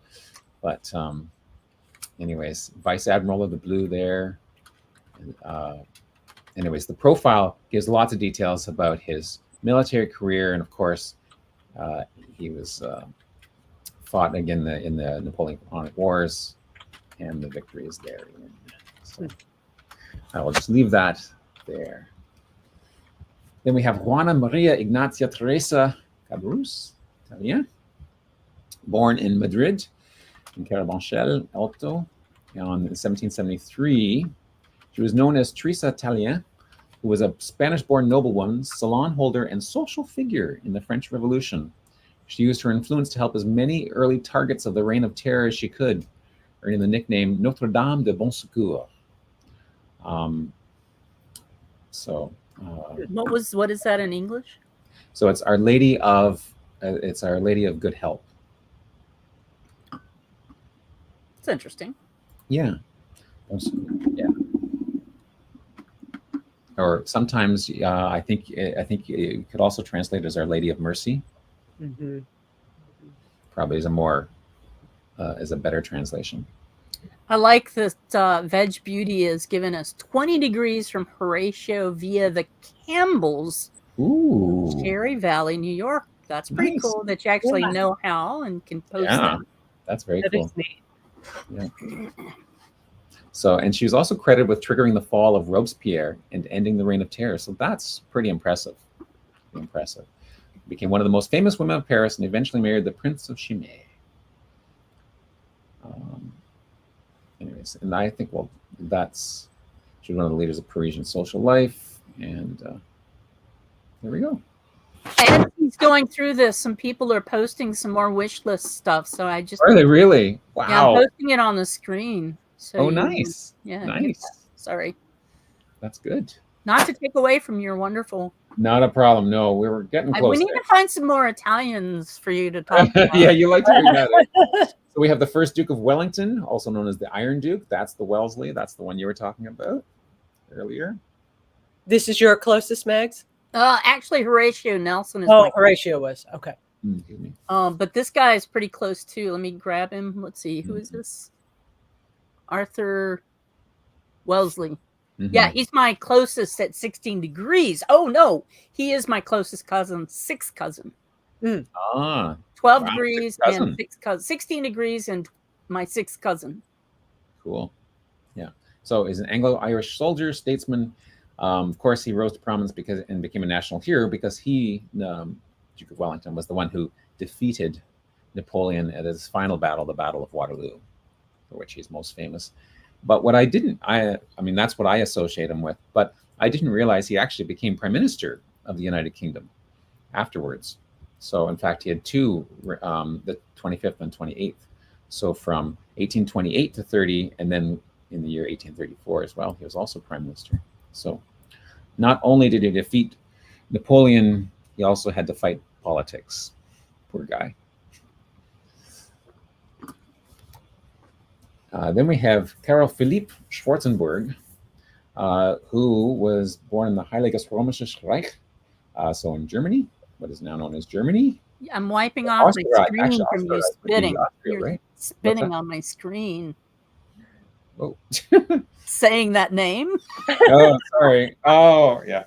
But anyways, Vice Admiral of the Blue there. Anyways, the profile gives lots of details about his military career, and of course, he was fought again in the Napoleonic Wars, and the victory is there. So I will just leave that there. Then we have Juana Maria Ignacia Teresa Cabrus, Italian, born in Madrid, in Carabanchel Alto, in 1773. She was known as Teresa Tallien, who was a Spanish-born noblewoman, salon holder, and social figure in the French Revolution. She used her influence to help as many early targets of the Reign of Terror as she could, earning the nickname Notre Dame de Bon Secours. What is that in English? So it's Our Lady of Good Help. It's interesting. Yeah. Yeah. Or sometimes I think you could also translate it as Our Lady of Mercy. Mm-hmm. Probably is a better translation. I like that Veg Beauty has given us 20 degrees from Horatio via the Campbells, Ooh, Cherry Valley, New York. That's pretty nice. cool that you actually know how and can post them. That's very That cool. is neat. Yeah. So, and she was also credited with triggering the fall of Robespierre and ending the Reign of Terror. So that's pretty impressive. Became one of the most famous women of Paris and eventually married the Prince of Chimay. Anyways, and I think, well, she was one of the leaders of Parisian social life. And there we go. As he's going through this, some people are posting some more wish list stuff. So I just... Are they really? Wow. Yeah, I'm posting it on the screen. So nice. Yeah. Nice. Sorry. That's good. Not to take away from your wonderful... Not a problem. No, we were getting close. We need to find some more Italians for you to talk about. Yeah, you like to do that. Eh? So we have the first Duke of Wellington, also known as the Iron Duke. That's the Wellesley. That's the one you were talking about earlier. This is your closest, Mags? Actually, Horatio Nelson is Horatio was. Okay. But this guy is pretty close too. Let me grab him. Let's see. Who is this? Arthur Wellesley. Mm-hmm. Yeah, he's my closest at 16 degrees. Oh, no. He is my closest cousin, sixth cousin. 12 degrees and sixth cousin. 16 degrees and my sixth cousin. Cool. Yeah. So he's an Anglo-Irish soldier, statesman. Of course, he rose to prominence and became a national hero because he, Duke of Wellington, was the one who defeated Napoleon at his final battle, the Battle of Waterloo, for which he's most famous. But what I mean, that's what I associate him with. But I didn't realize he actually became Prime Minister of the United Kingdom afterwards. So, in fact, he had two, the 25th and 28th. So from 1828 to 30, and then in the year 1834 as well, he was also Prime Minister. So not only did he defeat Napoleon, he also had to fight politics. Poor guy. Then we have Karl Philipp Schwarzenberg, who was born in the Heiliges Römisches Reich, so in Germany, what is now known as Germany. I'm wiping off my screen from you spitting. Austria, You're spitting on my screen. Oh. Saying that name? Oh, sorry. Oh, yeah.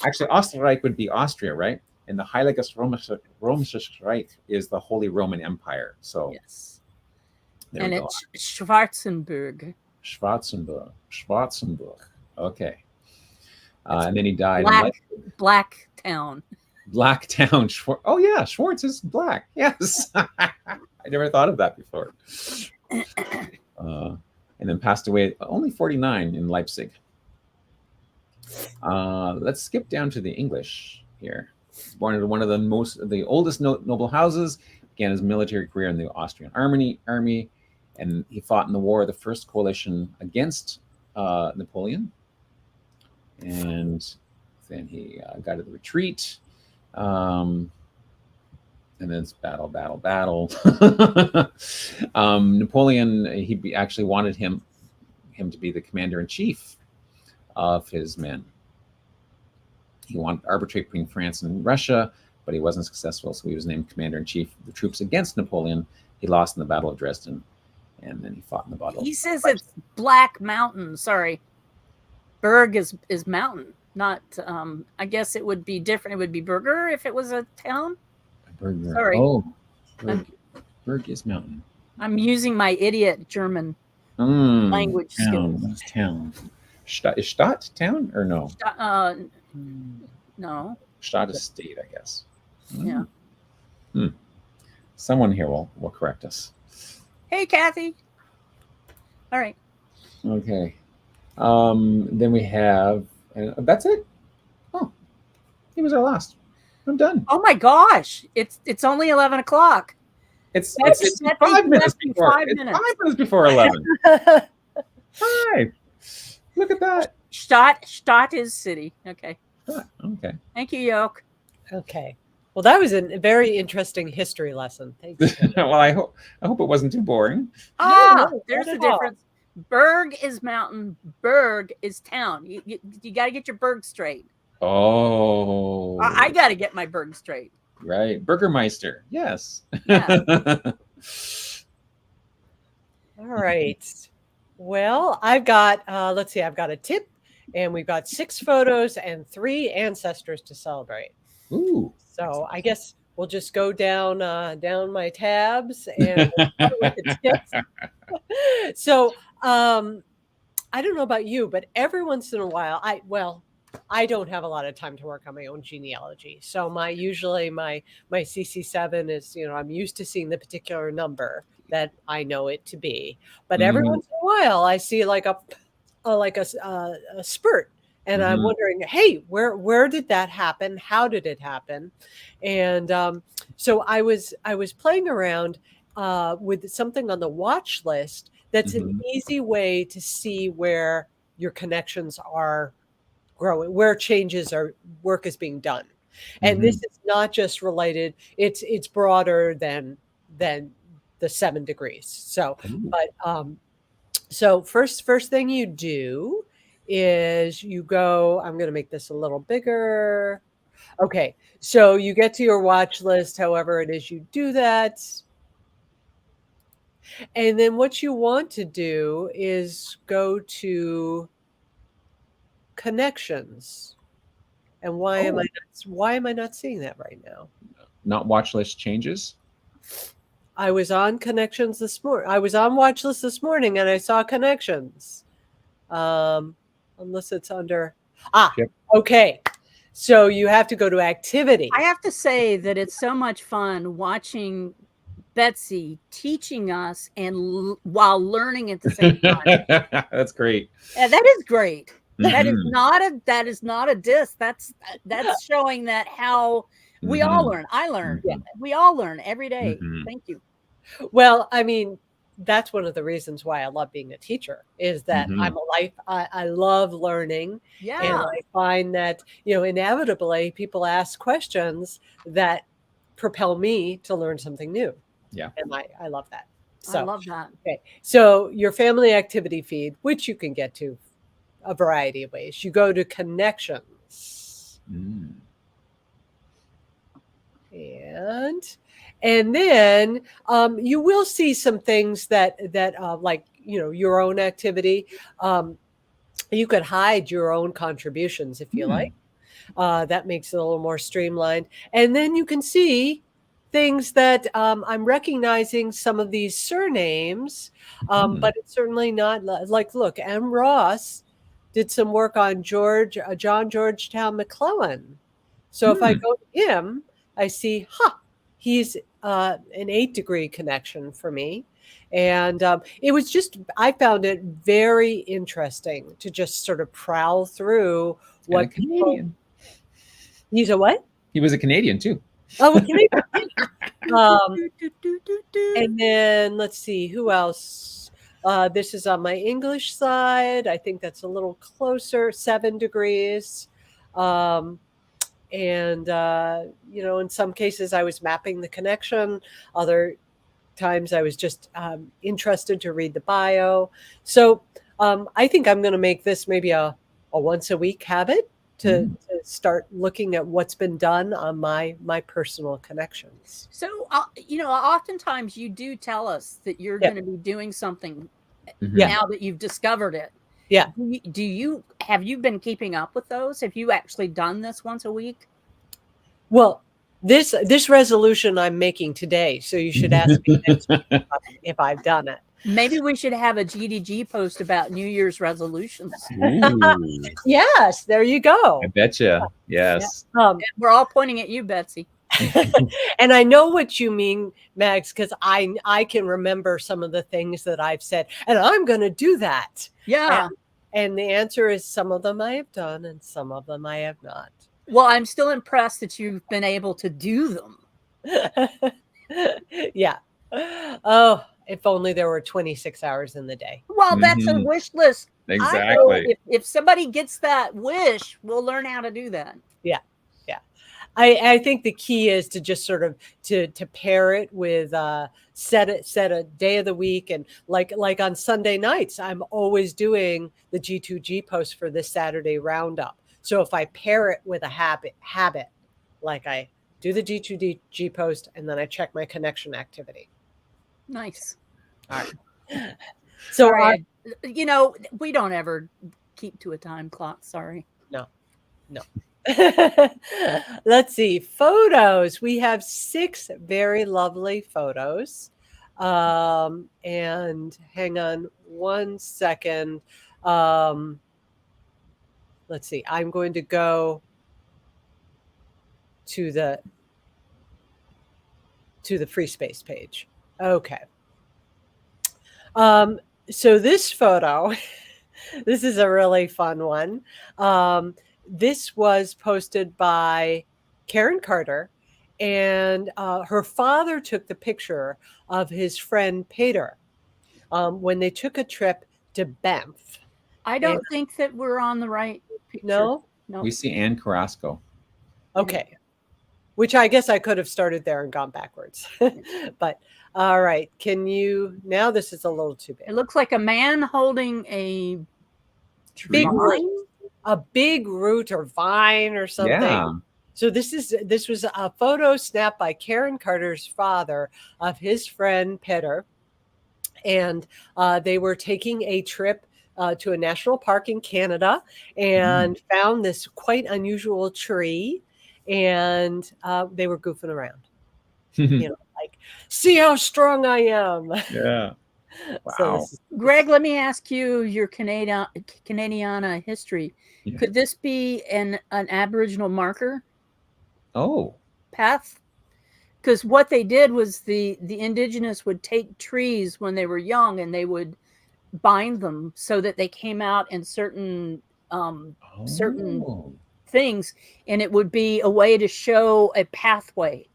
Actually, Österreich would be Austria, right? And the Heiliges Römisches Reich is the Holy Roman Empire. So yes. And it's Schwarzenberg. Schwarzenberg. Okay. And then he died in Black Town. Black Town. Oh, yeah. Schwartz is black. Yes. I never thought of that before. And then passed away at only 49 in Leipzig. Let's skip down to the English here. Born into one of the oldest noble houses, began his military career in the Austrian army, and he fought in the War of the First Coalition against Napoleon. And then he got to the retreat. And then it's battle. Napoleon, he actually wanted him to be the commander-in-chief of his men. He wanted to arbitrate between France and Russia, but he wasn't successful, so he was named commander-in-chief of the troops against Napoleon. He lost in the Battle of Dresden, and then he fought in the battle. He says it's Black Mountain. Sorry. Berg is mountain, not, I guess it would be different. It would be Burger if it was a town. Burger. Sorry. Oh. Berg is mountain. I'm using my idiot German language skills. What's town? Is Stadt town or no? No. Stadt is state, I guess. Yeah. Someone here will correct us. Hey, Kathy. All right. Okay. Then we have, that's it. Oh, he was our last. I'm done. Oh my gosh! It's only 11 o'clock. It's That 5 minutes means before. 5 It's minutes. 5 minutes before 11. Hi. Look at that. Stadt is city. Okay. Okay. Thank you, Yoke. Okay. Well, that was a very interesting history lesson. Thank you. Well, I hope it wasn't too boring. No, there's not the at all. difference. Berg is mountain. Berg is town. You got to get your Berg straight. Oh. I got to get my Berg straight. Right. Burgermeister. Yes. Yeah. All right. Well, I've got, let's see, I've got a tip, and we've got 6 photos and 3 ancestors to celebrate. Ooh. So I guess we'll just go down my tabs and we'll start with the tips. So I don't know about you, but every once in a while, I don't have a lot of time to work on my own genealogy. So usually my CC7 is, I'm used to seeing the particular number that I know it to be. But every once in a while, I see like a spurt. And I'm wondering, hey, where did that happen? How did it happen? And so I was playing around with something on the watch list. That's an easy way to see where your connections are growing, where work is being done. And this is not just related; it's broader than the 7 degrees. So, but so first thing you do is you go, I'm going to make this a little bigger. Okay. So you get to your watch list, however it is you do that. And then what you want to do is go to connections. And why am I not seeing that right now? Not watch list changes. I was on connections this morning. I was on watch list this morning and I saw connections. Unless it's under okay. So you have to go to activity. I have to say that it's so much fun watching Betsy teaching us and while learning at the same time. That's great. Yeah, that is great. That is not a diss. That's showing that how we all learn. I learn. We all learn every day. Thank you. Well, I mean, that's one of the reasons why I love being a teacher is that I love learning. Yeah. And I find that, inevitably people ask questions that propel me to learn something new. Yeah. And I love that. So I love that. Okay. So your family activity feed, which you can get to a variety of ways. You go to connections. And then you will see some things that like, your own activity. You could hide your own contributions if you like. That makes it a little more streamlined. And then you can see things that I'm recognizing some of these surnames, but it's certainly not like, look, M. Ross did some work on John Georgetown McClellan. So if I go to him, I see, he's an 8-degree connection for me. And it was just, I found it very interesting to just sort of prowl through what Canadian. He's a what? He was a Canadian too. Oh, a Canadian. And then let's see, who else? This is on my English side. I think that's a little closer, 7 degrees. And, in some cases I was mapping the connection. Other times I was just interested to read the bio. So I think I'm going to make this maybe a once a week habit to start looking at what's been done on my personal connections. So, oftentimes you do tell us that you're going to be doing something now that you've discovered it. Yeah. Have you been keeping up with those? Have you actually done this once a week? Well, This resolution I'm making today. So you should ask me next week if I've done it. Maybe we should have a GDG post about New Year's resolutions. Ooh, Yes, there you go. I betcha. Yes. We're all pointing at you, Betsy. And I know what you mean, Max, because I can remember some of the things that I've said, and I'm going to do that. Yeah. And the answer is some of them I have done, and some of them I have not. Well, I'm still impressed that you've been able to do them. Yeah. Oh, if only there were 26 hours in the day. Well, that's a wish list. Exactly. If somebody gets that wish, we'll learn how to do that. Yeah. Yeah. I think the key is to just sort of to pair it with set a day of the week. And like on Sunday nights, I'm always doing the G2G post for this Saturday roundup. So if I pair it with a habit, like I do the G2G post and then I check my connection activity. Nice. All right. So we don't ever keep to a time clock. Sorry. No. Let's see. Photos. We have 6 very lovely photos. And hang on one second. Let's see. I'm going to go to the free space page. Okay. So this photo, this is a really fun one. This was posted by Karen Carter, and her father took the picture of his friend Peter when they took a trip to Banff. I don't think that we're on the right picture. No? We see Anne Carrasco. Okay. Which I guess I could have started there and gone backwards. But all right. Can you now? This is a little too big. It looks like a man holding a big root or vine or something. Yeah. So this was a photo snapped by Karen Carter's father of his friend Peter, and they were taking a trip to a national park in Canada and found this quite unusual tree, and they were goofing around. Like, see how strong I am. Yeah. Wow. So Greg, let me ask you your Canadiana history. Yeah. Could this be an Aboriginal marker? Oh. Path? Because what they did was the Indigenous would take trees when they were young and they would bind them so that they came out in certain things, and it would be a way to show a pathway.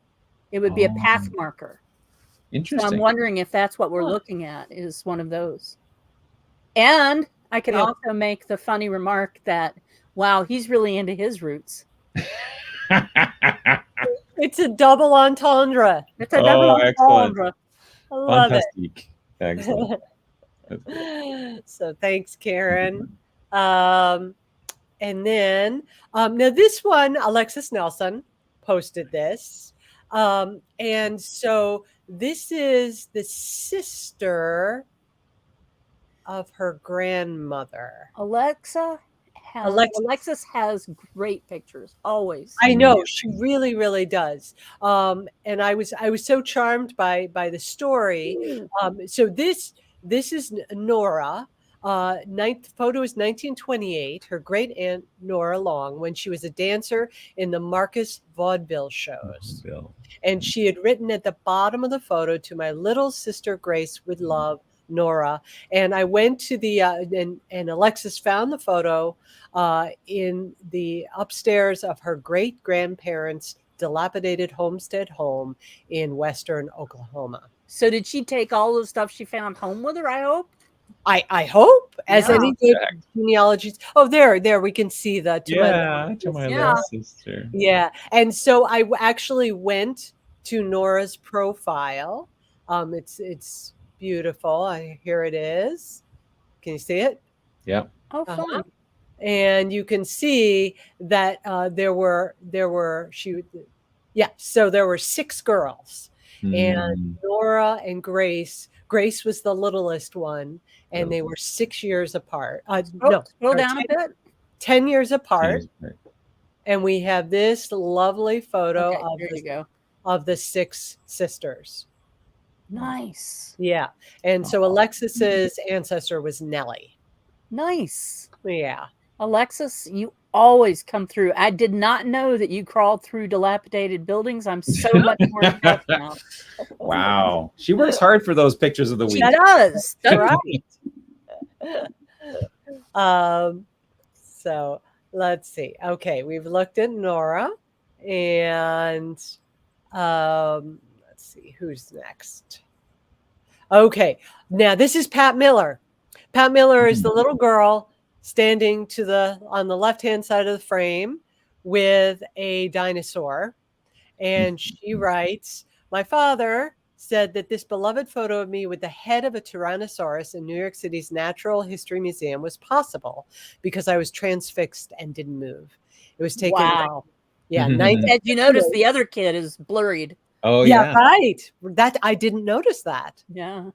It would be a path marker. Interesting. So I'm wondering if that's what we're looking at, is one of those. And I can also make the funny remark that, wow, he's really into his roots. It's a double entendre. It's a double entendre. I love it. Excellent. So thanks, Karen. And then now this one, Alexis Nelson posted this. And so this is the sister of her grandmother. Alexis has great pictures, always. I know, she really, really does. And I was so charmed by the story. So this is Nora. Photo is 1928. Her great aunt Nora Long, when she was a dancer in the Marcus vaudeville shows, and she had written at the bottom of the photo, "To my little sister Grace, with love, Nora." And I went to the and Alexis found the photo in the upstairs of her great grandparents' dilapidated homestead home in western Oklahoma. So did she take all the stuff she found home with her? I hope. I hope, as any good genealogies. Oh, there we can see the to my little sister. Yeah, and so I actually went to Nora's profile. It's beautiful. Here it is. Can you see it? Yeah. Oh, fun. And you can see that so there were 6 girls, and Nora and Grace was the littlest one, and they were 6 years apart. Scroll down a bit. 10 years apart. And we have this lovely photo Okay, there you go. of the 6 sisters. Nice. Yeah. And so Alexis's ancestor was Nellie. Nice. Yeah. Alexis, you always come through. I did not know that you crawled through dilapidated buildings. I'm so much more impressed now. Wow. She works hard for those pictures of the week. She does. Right. So let's see. Okay, we've looked at Nora, and let's see who's next. Okay, now this is Pat Miller. Pat Miller is the little girl standing on the left-hand side of the frame with a dinosaur, and she writes, "My father said that this beloved photo of me with the head of a Tyrannosaurus in New York City's Natural History Museum was possible because I was transfixed and didn't move. It was taken." Wow. Yeah. Did you notice the other kid is blurred? Oh, Yeah, yeah. right. That I didn't notice that. Yeah.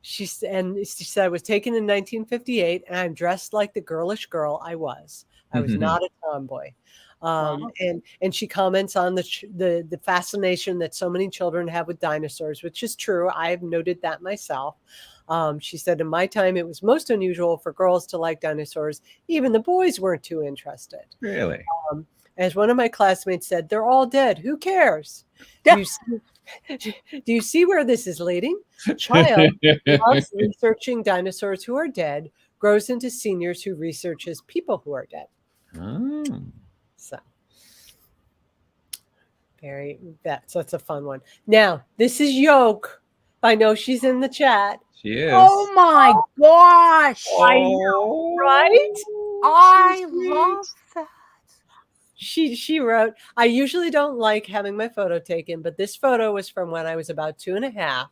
She said it was taken in 1958, and I'm dressed like the girlish girl I was. I was not a tomboy. Wow. And she comments on the fascination that so many children have with dinosaurs, which is true. I've noted that myself. She said, in my time, it was most unusual for girls to like dinosaurs. Even the boys weren't too interested. Really? As one of my classmates said, they're all dead. Who cares? Do you see where this is leading? Child loves researching dinosaurs who are dead, grows into seniors who researches people who are dead. Oh. So that's a fun one. Now, this is Yoke. I know she's in the chat. She is. Oh my gosh. I know, right? I love that. She wrote, I usually don't like having my photo taken, but this photo was from when I was about 2.5.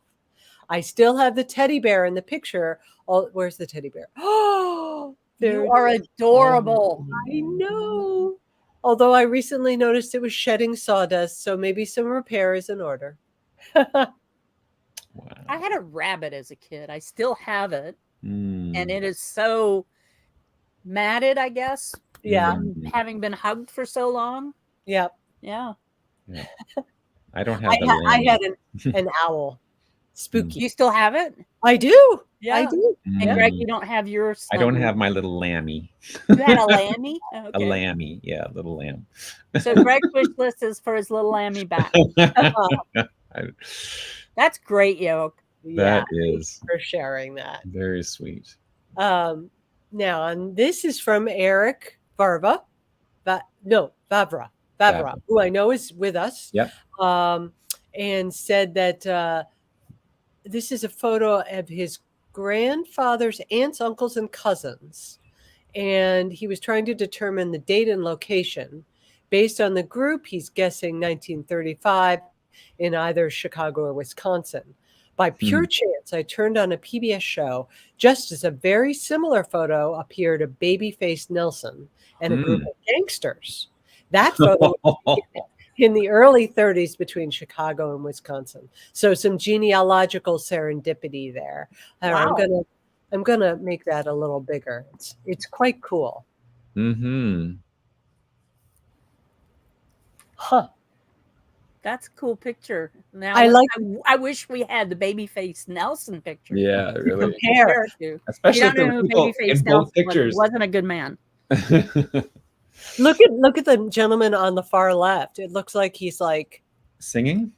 I still have the teddy bear in the picture. Where's the teddy bear? Oh, you are adorable. I know. Although I recently noticed it was shedding sawdust, so maybe some repair is in order. Wow. I had a rabbit as a kid. I still have it. Mm. And it is so matted, I guess. Yeah. Having been hugged for so long. Yep. Yeah. Yeah. I don't have I had an owl. Spooky. You still have it? I do. Yeah. I do. And Greg, you don't have yours. I don't have my little lammy. You had a lammy? A lammy. Yeah, little lamb. So Greg's wish list is for his little lammy back. That's great, Yoke. That is for sharing that. Very sweet. Now, and this is from Eric Varva. Vavra, who I know is with us. Yep. And said that this is a photo of his grandfather's aunts, uncles, and cousins. And he was trying to determine the date and location. Based on the group, he's guessing 1935 in either Chicago or Wisconsin. By pure chance, I turned on a PBS show just as a very similar photo appeared of Babyface Nelson and a group of gangsters. That photo in the early 30s between Chicago and Wisconsin. So some genealogical serendipity there. Wow. I'm gonna make that a little bigger. It's quite cool. Mm-hmm. Huh. That's a cool picture. Now I wish we had the Babyface Nelson picture. Yeah, really. Compare. Especially you don't know who Babyface Nelson pictures. Wasn't a good man. Look at the gentleman on the far left. It looks like he's like singing.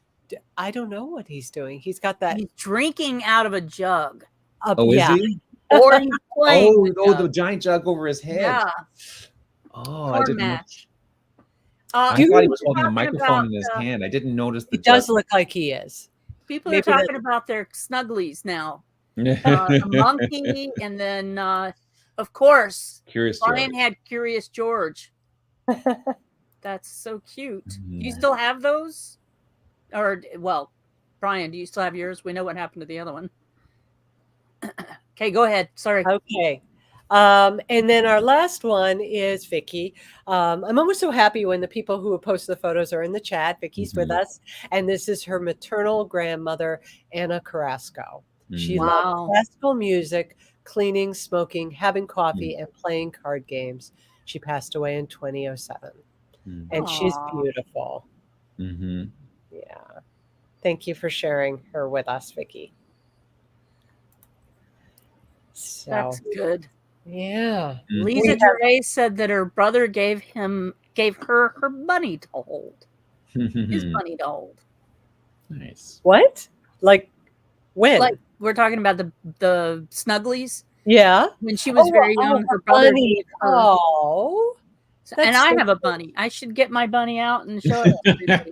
I don't know what he's doing. He's got that. He's drinking out of a jug. Is he? Or he's playing. The giant jug over his head. Yeah. Oh, I didn't know. I thought he was holding a microphone in his hand. I didn't notice the It does look like he is. People are talking about their snugglies now. A monkey, and then, of course, Brian had Curious George. That's so cute. Do you still have those? Or, well, Brian, do you still have yours? We know what happened to the other one. Okay, go ahead. Sorry. Okay. And then our last one is Vicky. I'm always so happy when the people who post the photos are in the chat. Vicky's with us. And this is her maternal grandmother, Anna Carrasco. She loved classical music, cleaning, smoking, having coffee, and playing card games. She passed away in 2007. and she's Aw. beautiful. Mm-hmm. Yeah. Thank you for sharing her with us, Vicki. So That's good. yeah. Mm. Lisa have- Gervais said that her brother gave her bunny to hold. His bunny to hold. Nice. What? Like when? Like we're talking about the Snugglies. Yeah. When she was very young, her brother bunny. gave her. Oh. So, that's and I so have a bunny. I should get my bunny out and show it to everybody.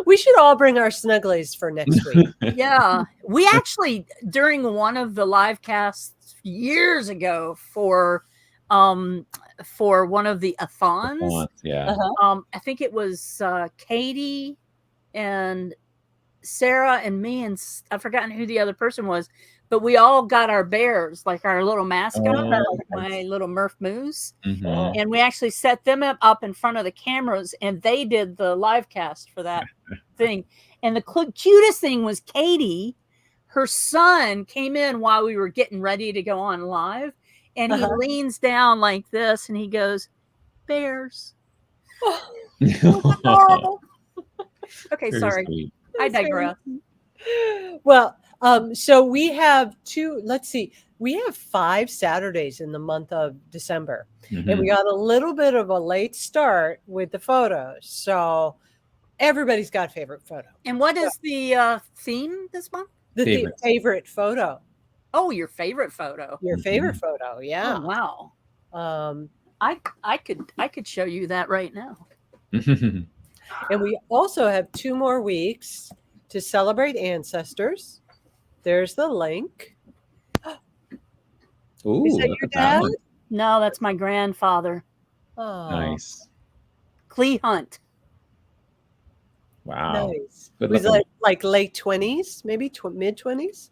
We should all bring our snugglies for next week. Yeah. We actually, during one of the live casts years ago for one of the athons, Yeah. I think it was Katie and Sarah and me, and I've forgotten who the other person was, but we all got our bears, like our little mascot, like my little Murph Moose. Mhm. And we actually set them up in front of the cameras, and they did the live cast for that thing. And the cutest thing was Katie. Her son came in while we were getting ready to go on live, and he leans down like this, and he goes, "Bears." Adorable. Okay, Very sorry. sweet. I digress. Well, so we have we have 5 Saturdays in the month of December, and we got a little bit of a late start with the photos. So everybody's got a favorite photo. And what is the theme this month? The favorite photo. Oh, your favorite photo. Your favorite photo, yeah. Oh, wow. I could show you that right now. And we also have 2 more weeks to celebrate ancestors. There's the link. Ooh, Is that look your at that dad? one. No, that's my grandfather, Oh, Nice. Clee Hunt. Wow. nice. Good Was looking. like late 20s, maybe mid 20s?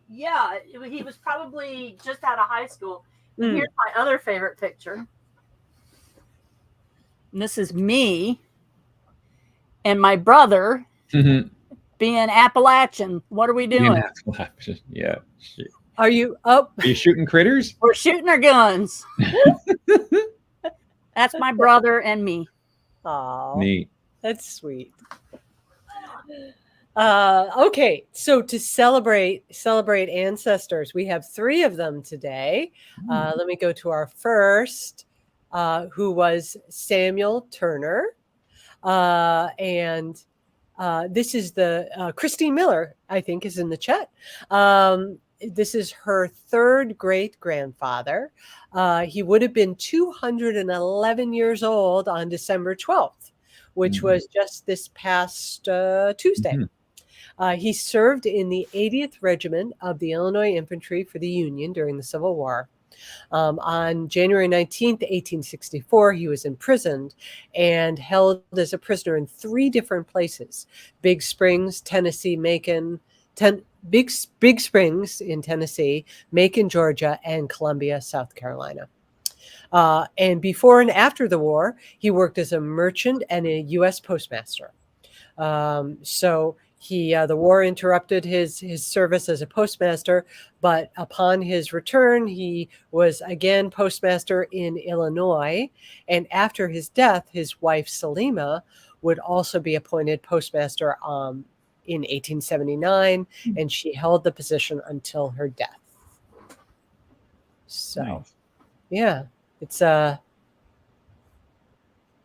Yeah, he was probably just out of high school. And Mm. here's my other favorite picture. And this is me and my brother being Appalachian. What are we doing? Yeah. Shit. Are you up? Are you shooting critters? We're shooting our guns. That's my brother and me. Oh, Neat. that's sweet. Okay, so to celebrate ancestors, we have 3 of them today. Let me go to our first, who was Samuel Turner, and this is the Christine Miller, I think, is in the chat. This is her 3rd great grandfather. He would have been 211 years old on December 12th, which was just this past Tuesday. He served in the 80th Regiment of the Illinois Infantry for the Union during the Civil War. On January 19th, 1864, he was imprisoned and held as a prisoner in 3 different places: Big Springs, Tennessee, Macon, Big Springs in Tennessee, Macon, Georgia, and Columbia, South Carolina. And before and after the war, he worked as a merchant and a U.S. postmaster. So the war interrupted his service as a postmaster, but upon his return, he was again postmaster in Illinois. And after his death, his wife Salima would also be appointed postmaster in 1879, and she held the position until her death. So, Nice. yeah, it's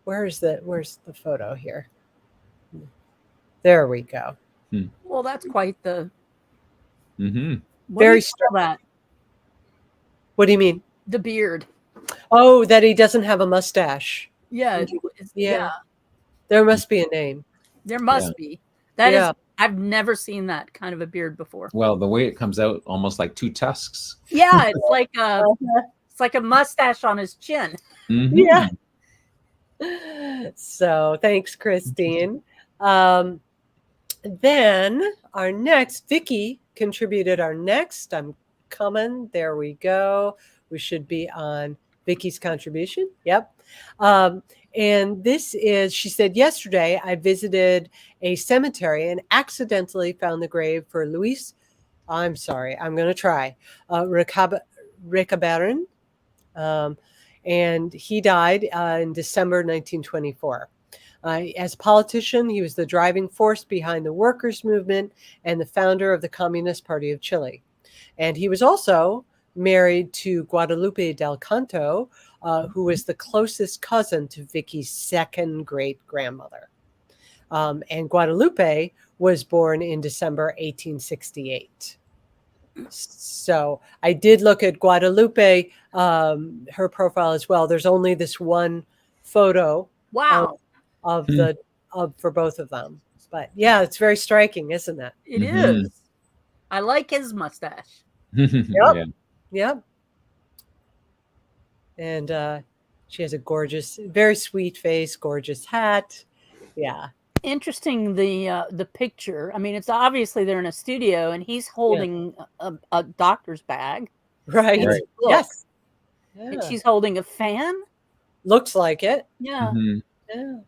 where's the photo here? There we go. Well, that's quite the Mm-hmm. Very strong. That What do you mean? the beard. Oh, that he doesn't have a mustache. Yeah, Yeah. There must be a name. There must be. That is. I've never seen that kind of a beard before. Well, the way it comes out, almost like 2 tusks. Yeah, it's like a mustache on his chin. Yeah. So thanks, Christine. Then our next, Vicki contributed our next. I'm coming. There we go. We should be on Vicki's contribution. Yep. And this is, she said, yesterday I visited a cemetery and accidentally found the grave for Luis. I'm sorry, I'm going to try. Recabarin. and he died in December 1924. As a politician, he was the driving force behind the workers' movement and the founder of the Communist Party of Chile. And he was also married to Guadalupe del Canto, who was the closest cousin to Vicky's second great-grandmother. And Guadalupe was born in December 1868. So I did look at Guadalupe, her profile as well. There's only this one photo Wow. for both of them. But yeah, it's very striking, isn't it? It is. I like his mustache. Yep. Yep. And she has a gorgeous, very sweet face, gorgeous hat. Yeah. Interesting, the picture. I mean, it's obviously they're in a studio, and he's holding a doctor's bag. Right. And Right. Yes. And Yeah. she's holding a fan. Looks like it. Yeah. Yeah.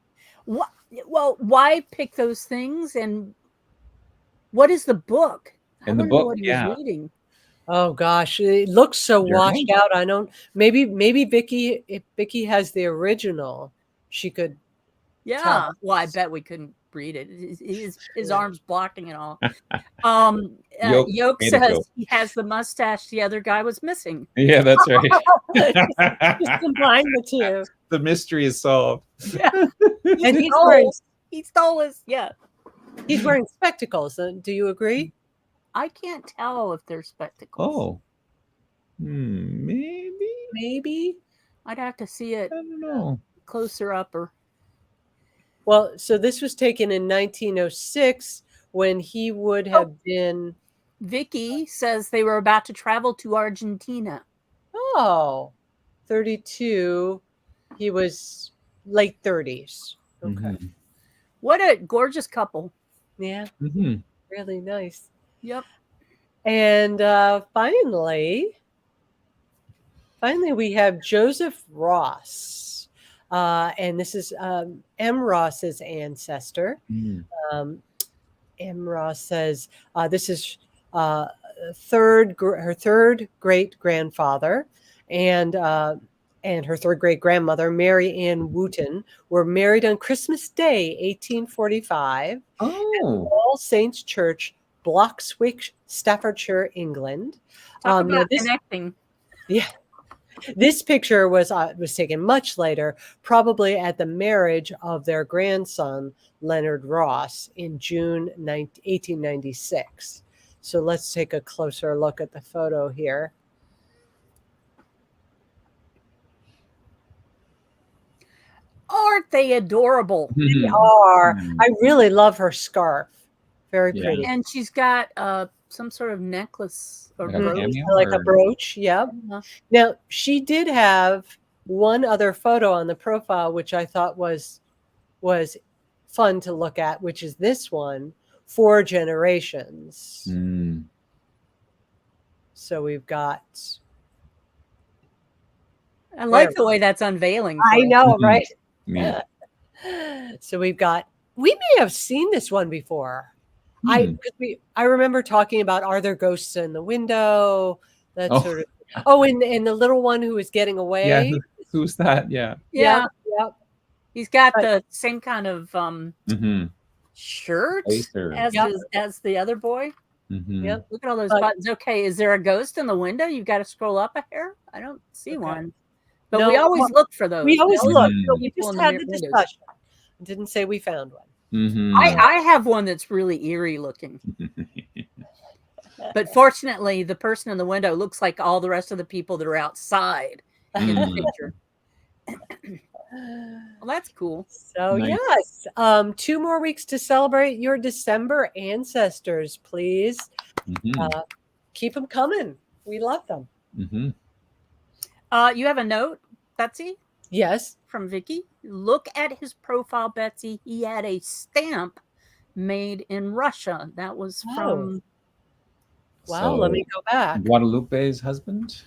Well, why pick those things? And what is the book? In the I wonder book, what he yeah. was reading. Oh gosh, it looks so You're washed right. out. I don't. Maybe Vicky. If Vicky has the original, she could. Yeah. Tell. Well, I bet we couldn't read it. His Yeah. arms blocking it all. Yoke made it says go. he has the mustache the other guy was missing. Yeah, that's right. Just combine the two. The mystery is solved. Yeah. And He stole his. Yeah. he's wearing spectacles. Do you agree? I can't tell if they're spectacles. Oh. Maybe. Maybe. I'd have to see it I don't know. closer up. Or Well, so this was taken in 1906 when he would have been. Vicky says they were about to travel to Argentina. 32. He was late 30s. Okay. What a gorgeous couple. Yeah. Mm-hmm. Really nice. Yep. And finally, we have Joseph Ross. And this is M. Ross's ancestor. M. Ross says this is her third great grandfather, and her third great grandmother, Mary Ann Wooten, were married on Christmas Day, 1845, at All Saints Church, Bloxwich, Staffordshire, England. Talk about connecting. Yeah. This picture was taken much later, probably at the marriage of their grandson, Leonard Ross, in June 1896. So let's take a closer look at the photo here. Aren't they adorable? They are. I really love her scarf. Very pretty. And she's got some sort of necklace or brooch. Like a brooch. Yep. Now, she did have one other photo on the profile, which I thought was fun to look at, which is this one, 4 generations. So we've got. I like the way that's unveiling. I know, right? Yeah. So we've got. We may have seen this one before. I remember talking about, are there ghosts in the window? That sort of. Oh, and the little one who was getting away. Yeah, who's that? Yeah. Yeah. Yep. He's got the same kind of shirt Laser. as the other boy. Yep. Look at all those buttons. Okay, is there a ghost in the window? You've got to scroll up a hair. I don't see one. But we always look for those. We always look. We People just in had the windows. discussion. Didn't say we found one. I have one that's really eerie looking. But fortunately, the person in the window looks like all the rest of the people that are outside in the picture. Well, that's cool. So yes, 2 more weeks to celebrate your December ancestors, please. Keep them coming. We love them. You have a note, Betsy? Yes. From Vicky. Look at his profile, Betsy. He had a stamp made in Russia. That was from. Wow, let me go back. Guadalupe's husband?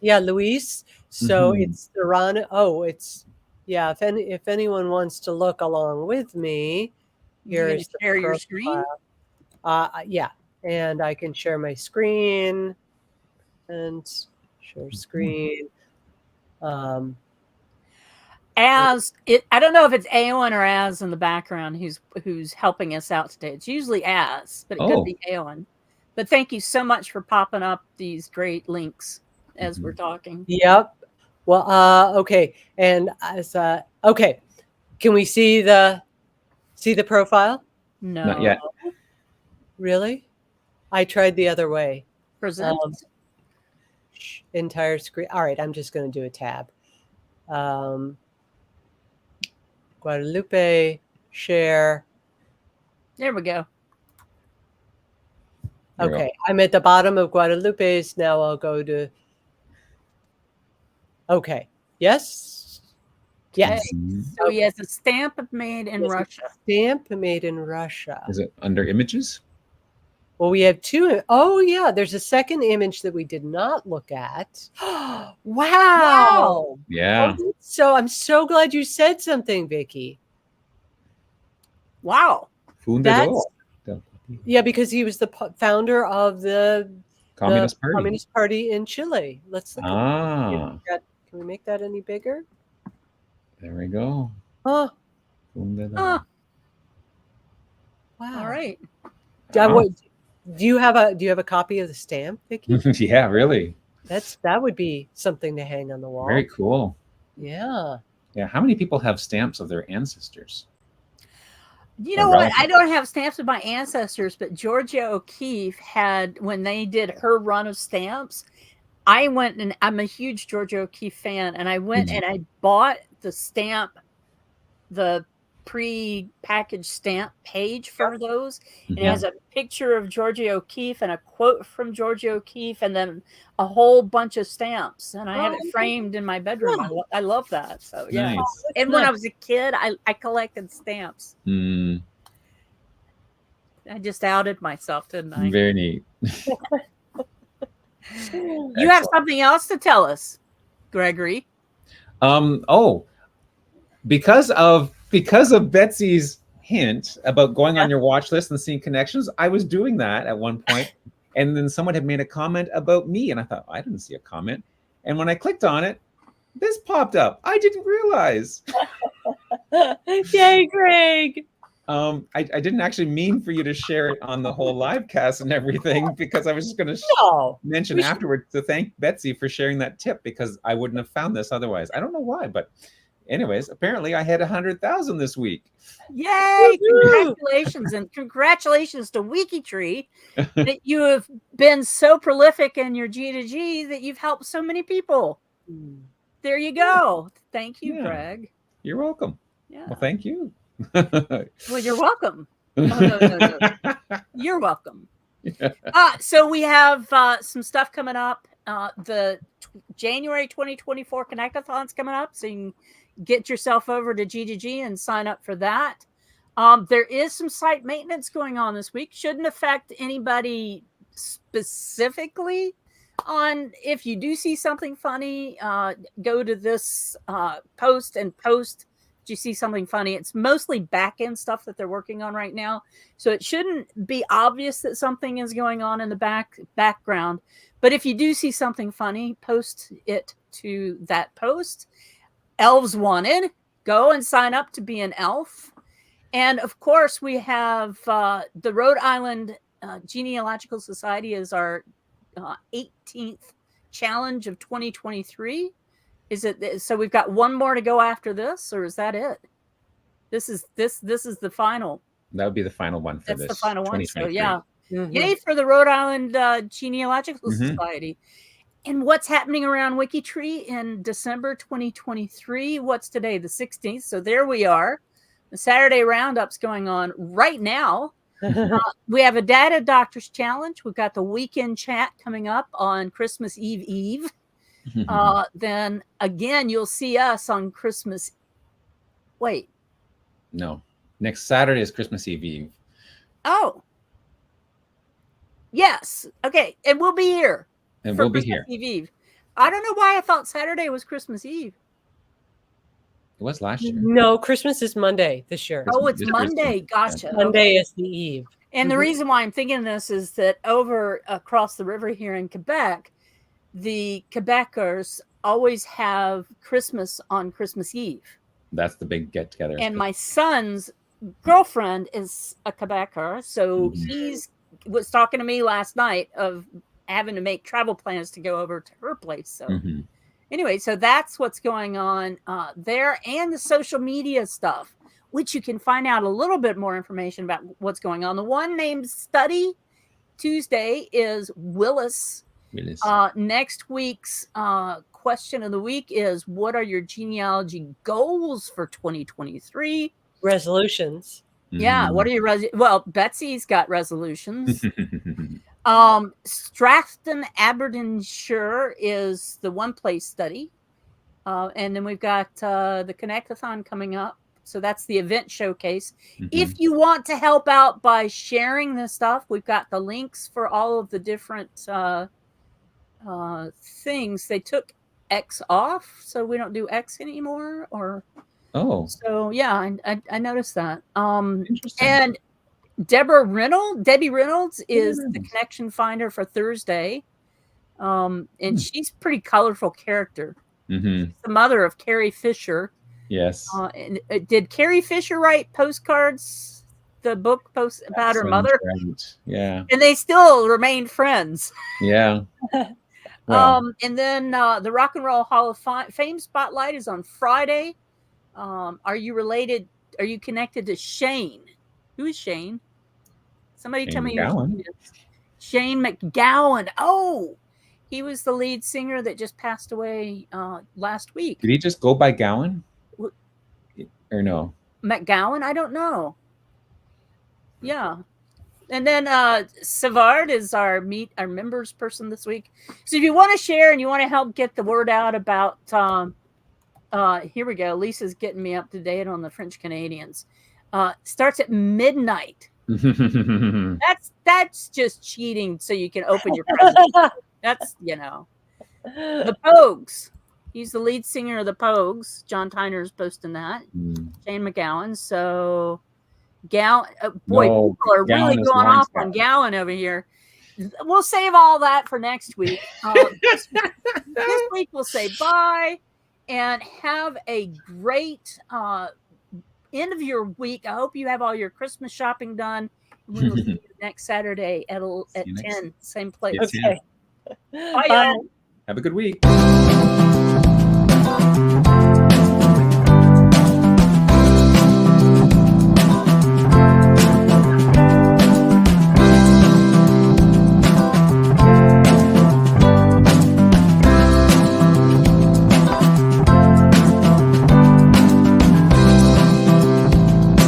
Yeah, Luis. So it's Iran. Oh, it's if anyone wants to look along with me, here's the share your screen. Yeah, and I can share my screen and share screen. As it, I don't know if it's Aowen or As in the background who's helping us out today. It's usually As, but it could be Aowen. But thank you so much for popping up these great links as we're talking. Yep. Well, okay. And as okay, can we see the profile? No, not yet. Really? I tried the other way. Present Entire screen. All right, I'm just going to do a tab. Guadalupe, share. There we go. Okay, I'm at the bottom of Guadalupe's. Now I'll go to. Okay. Yes. Yes. So he has a stamp made in Russia. Stamp made in Russia. Is it under images? Well, we have two. Oh, yeah. There's a second image that we did not look at. Wow. Yeah. Oh, so I'm so glad you said something, Vicky. Wow. Yeah, because he was the founder of the Communist Party in Chile. Let's look at that. Can we make that any bigger? There we go. Wow. All right. Do you have a copy of the stamp, Vicky? Yeah, really. That would be something to hang on the wall. Very cool. Yeah. Yeah. How many people have stamps of their ancestors? You know what? I don't have stamps of my ancestors, but Georgia O'Keeffe had, when they did her run of stamps, I went, and I'm a huge Georgia O'Keeffe fan, and I went and I bought the stamp, the pre-packaged stamp page for those. And it has a picture of Georgia O'Keeffe and a quote from Georgia O'Keeffe, and then a whole bunch of stamps. And I have it framed in my bedroom. I love that. So yeah. Nice. And when I was a kid, I collected stamps. I just outed myself, didn't I? Very neat. You have something else to tell us, Gregory? Because of Betsy's hint about going on your watch list and seeing connections, I was doing that at one point, and then someone had made a comment about me, and I thought, I didn't see a comment. And when I clicked on it, this popped up. I didn't realize. Yay, Greg. I didn't actually mean for you to share it on the whole live cast and everything, because I was just going to mention afterwards to thank Betsy for sharing that tip, because I wouldn't have found this otherwise. I don't know why, but anyways, apparently I had 100,000 this week. Yay! Congratulations, and congratulations to WikiTree that you have been so prolific in your G2G that you've helped so many people. There you go. Thank you, Greg. You're welcome. Yeah. Well, thank you. Well, you're welcome. Oh, no. You're welcome. So we have some stuff coming up. The January 2024 Connect-a-thon's coming up, so you can get yourself over to G2G and sign up for that. There is some site maintenance going on this week. Shouldn't affect anybody specifically. If you do see something funny, go to this post and post. You see something funny. It's mostly back-end stuff that they're working on right now, so it shouldn't be obvious that something is going on in the background. But if you do see something funny, post it to that post. Elves Wanted, go and sign up to be an elf. And of course, we have the Rhode Island Genealogical Society is our 18th challenge of 2023. Is it so? We've got one more to go after this, or is that it? This is the final. That would be the final one for this. That's the final one. So yeah, yay for the Rhode Island Genealogical Society. And what's happening around WikiTree in December 2023? What's today? The 16th. So there we are. The Saturday Roundup's going on right now. We have a Data Doctors Challenge. We've got the weekend chat coming up on Christmas Eve. Then again, you'll see us on Christmas. Wait. No. Next Saturday is Christmas Eve. Oh. Yes. Okay. And we'll be here. And we'll be here. Eve. I don't know why I thought Saturday was Christmas Eve. It was last year. No, Christmas is Monday this year. Oh, it's Monday. Gotcha. Monday is the eve. And the reason why I'm thinking this is that over across the river here in Quebec, the Quebecers always have Christmas on Christmas Eve. That's the big get together. And my son's girlfriend is a Quebecer, so Mhm. he was talking to me last night of having to make travel plans to go over to her place. So Mhm. anyway, so that's what's going on there, and the social media stuff, which you can find out a little bit more information about what's going on. The one named Study Tuesday is Willis. Willis. Next week's question of the week is, what are your genealogy goals for 2023? Resolutions. Yeah, Mhm. what are your well, Betsy's got resolutions. Stratton Aberdeenshire is the one place study. And then we've got the Connectathon coming up. So that's the event showcase. If you want to help out by sharing this stuff, we've got the links for all of the different things. They took X off, so we don't do X anymore. Or so yeah, I noticed that. Interesting. And Debbie Reynolds is the connection finder for Thursday. And she's a pretty colorful character. Mm-hmm. She's the mother of Carrie Fisher. Yes. And did Carrie Fisher write Postcards, the book post about her mother? Right. Yeah. And they still remain friends. Yeah. Well. And then the Rock and Roll Hall of Fame Spotlight is on Friday. Are you related? Are you connected to Shane? Who is Shane? Somebody tell me who Shane is. Shane McGowan. Oh, he was the lead singer that just passed away last week. Did he just go by Gowan? Or no? McGowan? I don't know. Yeah. And then Savard is our members person this week. So if you want to share and you want to help get the word out about, here we go. Lisa's getting me up to date on the French Canadians. Starts at midnight. That's just cheating so you can open your present. That's, the Pogues. He's the lead singer of the Pogues. John Tyner's posting that. Shane McGowan. So Gowan, people are really going off on Gowan over here. We'll save all that for next week. This week we'll say bye and have a great end of your week. I hope you have all your Christmas shopping done. We will see you next Saturday at 10, same place. Okay. Bye, y'all. Have a good week.